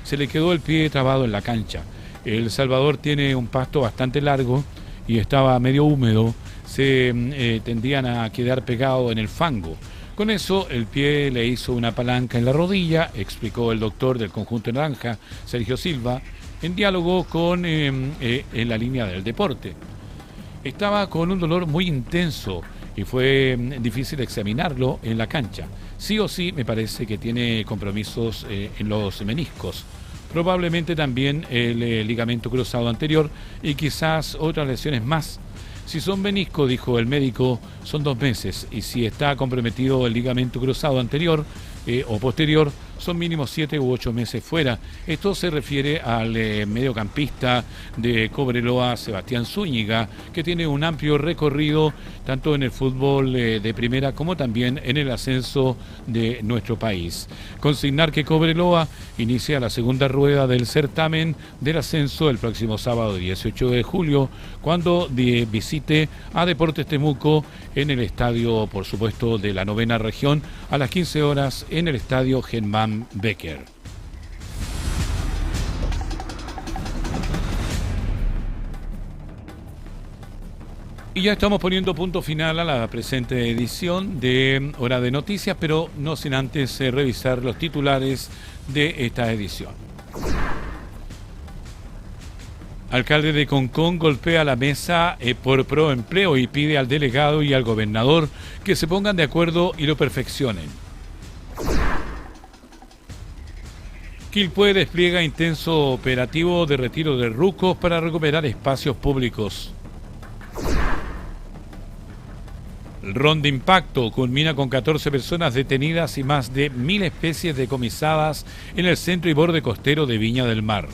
Se le quedó el pie trabado en la cancha. El Salvador tiene un pasto bastante largo y estaba medio húmedo, se tendían a quedar pegados en el fango. Con eso, el pie le hizo una palanca en la rodilla, explicó el doctor del conjunto naranja, Sergio Silva, en diálogo con en la línea del deporte. Estaba con un dolor muy intenso y fue difícil examinarlo en la cancha. Sí o sí, me parece que tiene compromisos en los meniscos. Probablemente también el ligamento cruzado anterior y quizás otras lesiones más. Si son meniscos, dijo el médico, son 2 meses, y si está comprometido el ligamento cruzado anterior o posterior, son mínimo 7 u 8 meses fuera. Esto se refiere al mediocampista de Cobreloa, Sebastián Zúñiga, que tiene un amplio recorrido tanto en el fútbol de primera como también en el ascenso de nuestro país. Consignar que Cobreloa inicia la segunda rueda del certamen del ascenso el próximo sábado 18 de julio, cuando visite a Deportes Temuco en el estadio, por supuesto, de la 9ª región, a las 15 horas en el estadio Germán Becker. Y ya estamos poniendo punto final a la presente edición de Hora de Noticias, pero no sin antes revisar los titulares de esta edición. Alcalde de Concón golpea la mesa por proempleo y pide al delegado y al gobernador que se pongan de acuerdo y lo perfeccionen. Quilpué despliega intenso operativo de retiro de rucos para recuperar espacios públicos. El ron de impacto culmina con 14 personas detenidas y más de 1000 especies decomisadas en el centro y borde costero de Viña del Mar.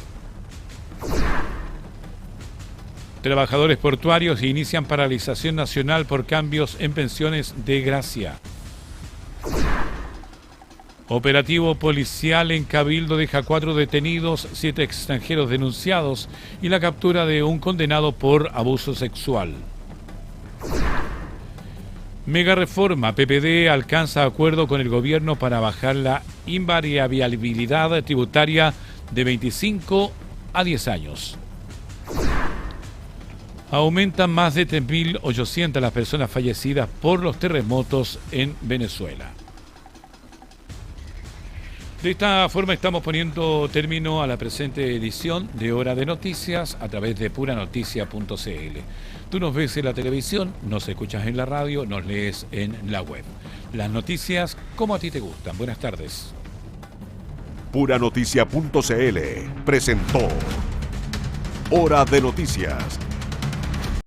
Trabajadores portuarios inician paralización nacional por cambios en pensiones de gracia. Operativo policial en Cabildo deja 4 detenidos, 7 extranjeros denunciados y la captura de un condenado por abuso sexual. Mega reforma, PPD alcanza acuerdo con el gobierno para bajar la invariabilidad tributaria de 25 a 10 años. Aumentan más de 3.800 las personas fallecidas por los terremotos en Venezuela. De esta forma estamos poniendo término a la presente edición de Hora de Noticias a través de puranoticias.cl. Tú nos ves en la televisión, nos escuchas en la radio, nos lees en la web. Las noticias como a ti te gustan. Buenas tardes. Puranoticias.cl presentó Hora de Noticias